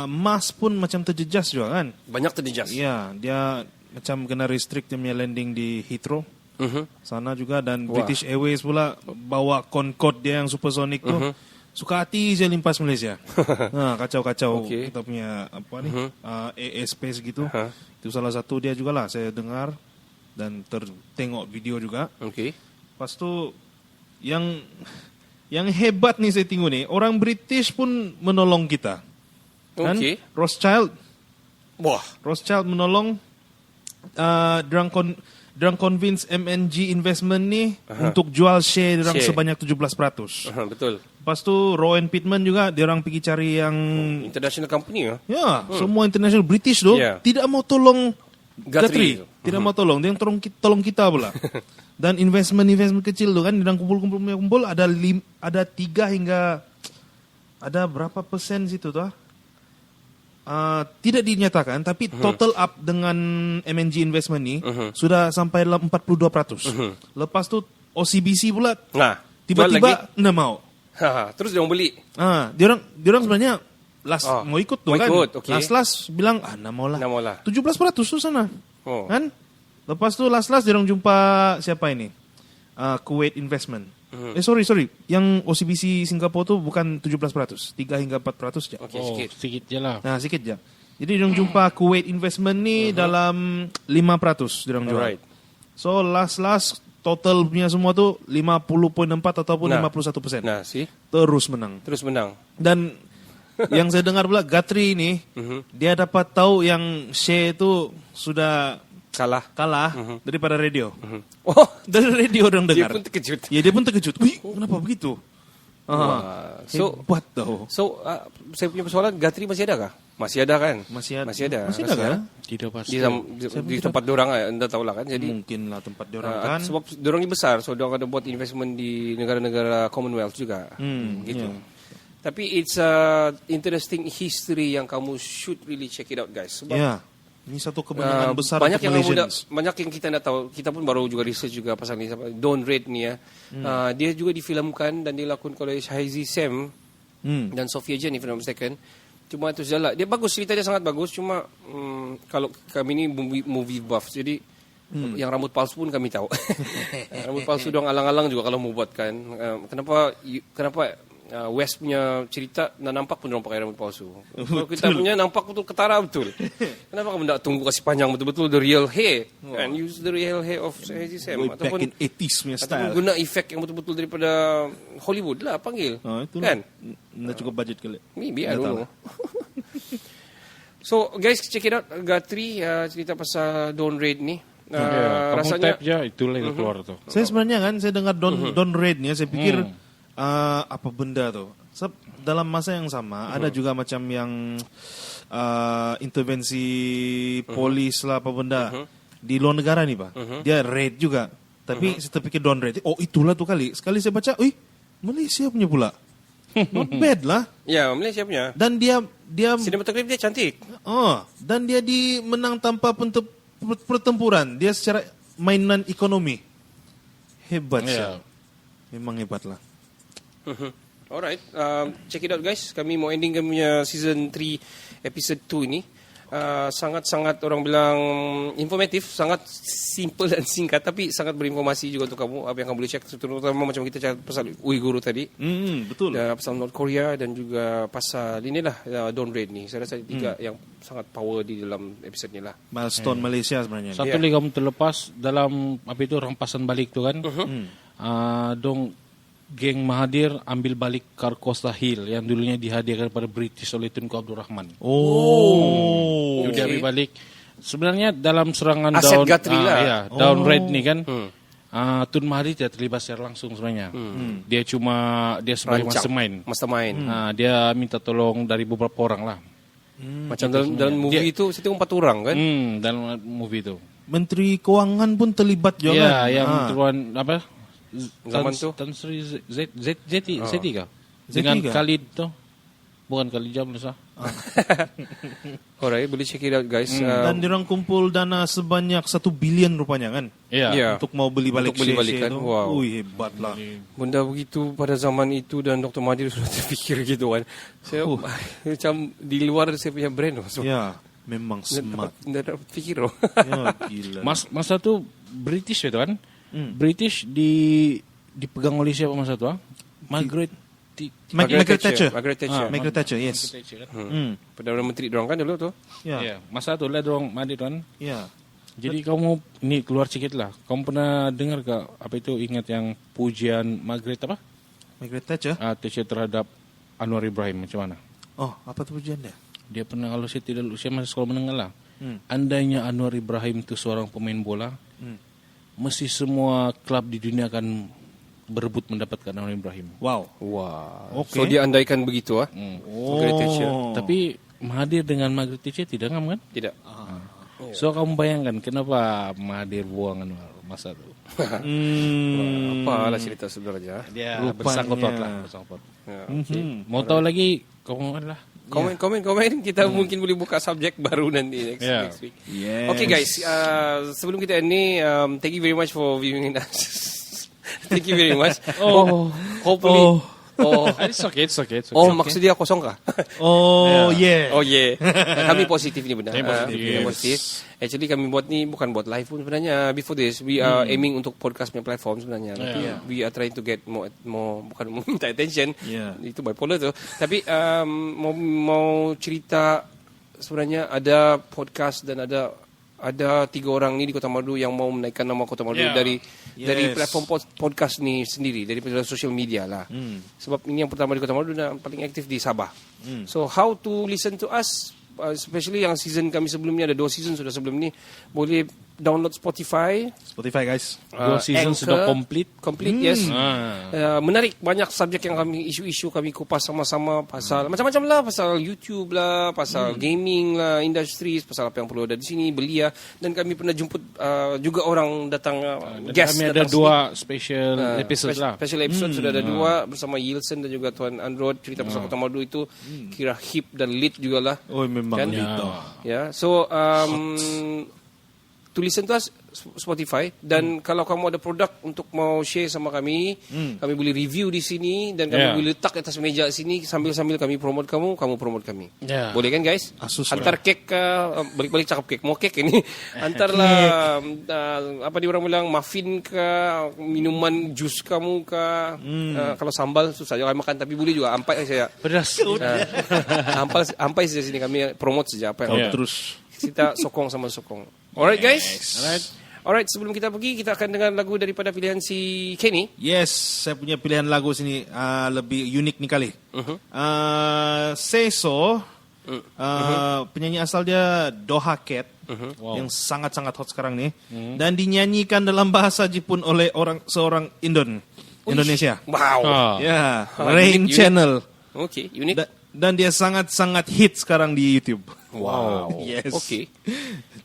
MAS pun macam terjejas juga kan. Banyak terjejas. Ya, dia macam kena restrict dia punya landing di Heathrow. Sana juga dan British Airways pula bawa Concorde dia yang supersonic tu. Suka hati je limpas Malaysia. Kacau-kacau kita punya apa ni airspace gitu. Itu salah satu dia jugalah saya dengar dan tengok video juga. Lepas tu yang hebat ni saya tengok ni orang British pun menolong kita. Kan? Rothschild menolong Diorang convince MNG Investment ni untuk jual share diorang sebanyak 17%. Betul. Lepas tu Rowan Pittman juga diorang pergi cari yang international company semua international British tu tidak mau tolong Guthrie. Tidak mau tolong, dia yang tolong kita pula. Dan investment kecil tu kan diorang kumpul ada 3 hingga ada berapa persen situ tu tidak dinyatakan tapi total up dengan MNG Investment ni sudah sampai dalam 42%. Lepas tu OCBC pula tiba-tiba enggak mau. Terus dia beli. Diorang sebenarnya mau ikut tu kan. Last bilang enggak mau lah. 17% tu sana. Kan? Lepas tu last diorang jumpa siapa ini? Kuwait Investment. Sorry. Yang OCBC Singapura tu bukan 17%, 3 hingga 4% je. Sikit je lah. Sikit je. Jadi diorang jumpa Kuwait Investment ni dalam 5% diorang jual. So last total punya semua tu 50.4 ataupun 51%. Terus menang. Dan yang saya dengar pula Guthrie ni dia dapat tahu yang share tu sudah kalah daripada radio. Dari radio orang dengar. Dia pun terkejut. Ya, dia pun terkejut. Wih, kenapa begitu? Hebat tau. So, saya punya persoalan, Guthrie masih ada kah? Masih ada kan? Masih ada kan? Tidak pasti. Di tempat diorang, anda tahu lah kan. Jadi, mungkin lah tempat diorang kan. Sebab diorang ni besar, so diorang ada buat investment di negara-negara Commonwealth juga. Gitu. Tapi it's a interesting history yang kamu should really check it out, guys. Sebab ini satu kemenangan besar banyak untuk Malaysians. Banyak yang kita nak tahu. Kita pun baru juga research juga pasal ni. Dawn Raid ni dia juga difilmkan dan dilakukan oleh Shahrizi Sam dan Sophia Jen, if I'm not mistaken. Cuma itu sajalah. Dia bagus, cerita dia sangat bagus. Cuma kalau kami ni movie buff, jadi yang rambut palsu pun kami tahu. Rambut palsu doang alang-alang juga kalau mau buat kan. Kenapa West punya cerita nak nampak pun orang pakai rambut palsu. Kalau kita punya nampak betul ketara betul. Kenapa kamu tak tunggu kasih panjang betul-betul the real hair and use the real hair of Shahrizi Sam ataupun back in 80s punya style. Ataupun guna efek yang betul-betul daripada Hollywood lah panggil. Kan? Nak cukup budget kali. Maybe I don't know. So guys, check it out Guthrie cerita pasal Dawn Raid ni. Rasanya je itulah yang keluar tu. Saya sebenarnya kan saya dengar Dawn Raid ni saya pikir apa benda tu. Sebab dalam masa yang sama ada juga macam yang intervensi polis lah apa benda di luar negara ni Pak. Dia raid juga. Tapi saya terfikir Dawn Raid. Oh itulah tu kali. Sekali saya baca, Malaysia punya pula. Not bad lah. Ya, Malaysia punya. Dan dia sinematografi dia cantik. Dan dia menang tanpa pertempuran. Dia secara mainan ekonomi. Hebat Memang hebat lah. Alright, check it out guys. Kami mau ending kami punya season 3 episode 2 ini. Sangat-sangat orang bilang informatif, sangat simple dan singkat, tapi sangat berinformasi juga untuk kamu. Apa yang kamu boleh check, terutama macam kita cakap pasal Uighur tadi, Betul. pasal North Korea dan juga pasal inilah Dawn Raid ni. Saya rasa 3 yang sangat power di dalam episode ni lah. Milestone Malaysia sebenarnya. Satu lagi kamu terlepas dalam apa itu rampasan balik tu kan. Dong geng Mahathir ambil balik Carcosa Hill yang dulunya dihadiahkan pada British oleh Tunku Abdul Rahman. Dia ambil balik. Sebenarnya dalam serangan Aset Guthrie lah. Ya, Dawn Raid ni kan. Tun Mahathir tidak terlibat secara langsung sebenarnya. Dia sebagai mastermind. Dia minta tolong dari beberapa orang lah. Macam dalam movie itu, saya tengok 4 orang kan. Dalam movie itu. Menteri Kewangan pun terlibat juga. Ya, yang tuan apa? Zaman tu Tan Sri Zeti kah? Dengan Khalid tu. Bukan Khalid Jamil sah. Alright, boleh check it out guys. Dan diorang kumpul dana sebanyak 1 bilion rupanya kan. Ya. Untuk mau beli balik Untuk beli balik kan. itu. Wow. Ui, hebat lah. Benda begitu pada zaman itu dan Dr. Mahathir sudah terfikir gitu kan. Saya macam di luar saya punya brain. So, Ya, memang smart. Tidak dapat fikir. Ya, gila. Masa tu British itu kan. British dipegang oleh siapa masa tu? Margaret Thatcher. Margaret Thatcher. Margaret Thatcher, yes. Perdana Menteri dorang kan dulu tu. Ya. Masa tu lah dorang Mahathir kan. Ya. Jadi kamu ni keluar sikit lah. Kamu pernah dengar ke apa itu ingat yang pujian Margaret apa? Margaret Thatcher. Thatcher terhadap Anwar Ibrahim macam mana? Oh, apa tu pujian dia? Dia pernah kalau saya tidak usia masih sekolah menengah lah. Andainya Anwar Ibrahim itu seorang pemain bola, mesti semua klub di dunia akan berebut mendapatkan Anwar Ibrahim. Wow. So dia andaikan begitu Margaret Thatcher. Tapi Mahathir dengan Margaret Thatcher tidak ngam kan? Tidak. So kamu bayangkan kenapa Mahathir buang Anwar masa itu? Apalah cerita sebenarnya. Dia Rupanya. bersangkut lah. Ya, Mau tahu lagi kamu lah. Komen. Kita mungkin boleh buka subjek baru nanti next week. Yes. Okay guys, sebelum kita end ni, thank you very much for viewing us. Thank you very much. Hopefully. It's okay. Maksudnya kosong kah? Yeah. Kami positif ni benar. Positif. Positif. Actually kami buat ni bukan buat live pun sebenarnya. Before this, we are aiming untuk podcast punya platform sebenarnya. Tapi we are trying to get more bukan minta attention. Itu bipolar tu. Tapi mau cerita sebenarnya ada podcast dan ada 3 orang ni di Kota Marudu yang mau menaikkan nama Kota Marudu dari platform podcast ni sendiri, dari social media lah. Sebab ini yang pertama di Kota Marudu dan paling aktif di Sabah. So how to listen to us, especially yang season kami sebelum ni, ada 2 season sudah sebelum ni, boleh download Spotify guys. 2 season sudah complete, yes. Menarik, banyak subjek yang kami isu-isu kami kupas sama-sama, pasal macam-macam lah, pasal YouTube lah, pasal gaming lah, industries, pasal apa yang perlu ada di sini, belia, dan kami pernah jemput juga orang datang guest. Kami ada 2 special episode lah. Special episode sudah ada 2 bersama Yilson dan juga Tuan Androd, cerita pasal Kota Marudu itu kira hip dan lit jugalah. Oh, memang kan? gitu. Ya, so to listen to us Spotify, dan kalau kamu ada produk untuk mau share sama kami, kami boleh review di sini dan kami boleh letak atas meja sini sambil kami promote kamu promote kami. Boleh kan guys? Antar kek ke, balik-balik cakap kek, mau kek ini. Antarlah apa dia orang bilang, muffin ke, minuman jus kamu ke. Kalau sambal susah jangan makan, tapi boleh juga ampai saya. Pedas. Ampai saja sini, kami promote saja apa yang Terus kita sokong. Alright guys. Alright, sebelum kita pergi, kita akan dengar lagu daripada pilihan si Kenny. Yes, saya punya pilihan lagu sini lebih unik ni kali. Say So, penyanyi asal dia Doha Cat, yang sangat-sangat hot sekarang ni, dan dinyanyikan dalam bahasa Jepun oleh seorang Indonesia. Wow. Ya, Rain Channel. Okay, unik. Dan dia sangat-sangat hit sekarang di YouTube. Wow. Yes. Okay.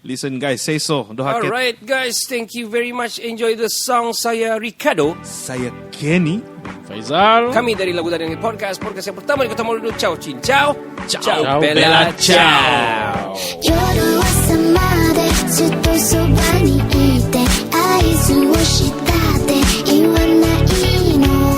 Listen guys, Say So, Doha Cat. Alright guys, thank you very much. Enjoy the song. Saya Ricardo. Saya Kenny. Faizal. Kami dari Lagu Dari Podcast yang pertama di Kota Marudu. Ciao, Cin. Ciao. Ciao, Bella. Ciao. 夜朝までずっとそばにいて合図をしたって言わないの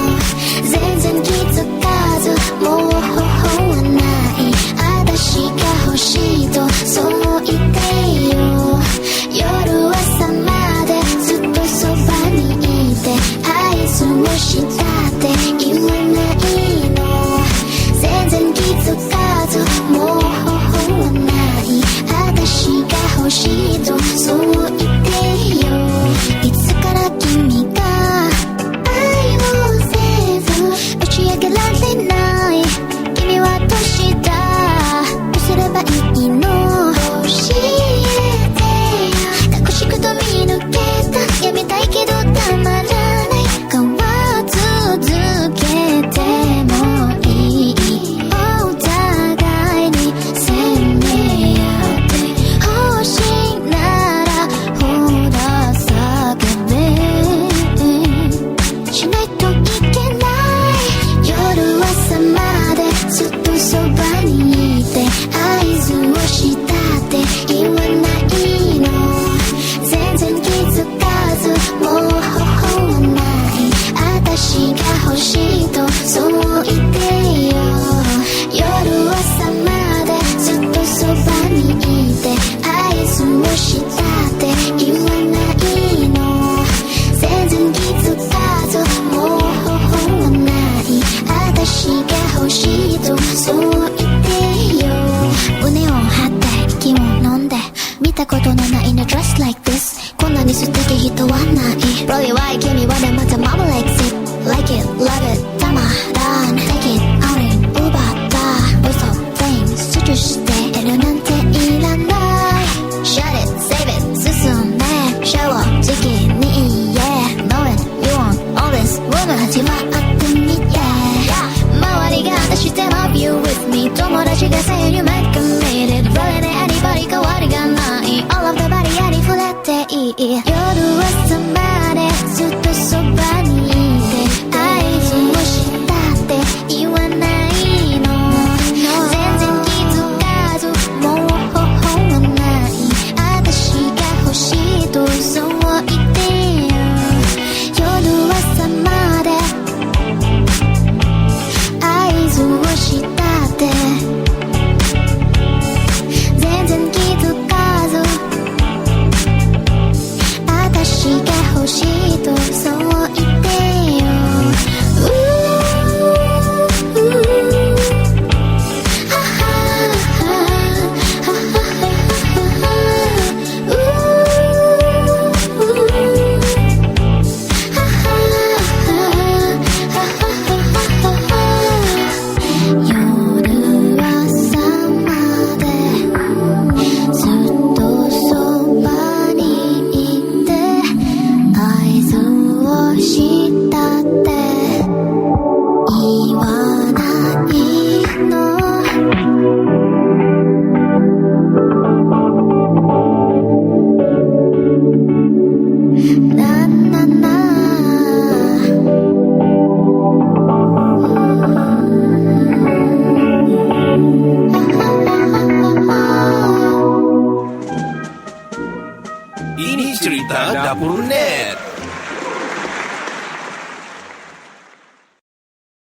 Cerita Dapur Net.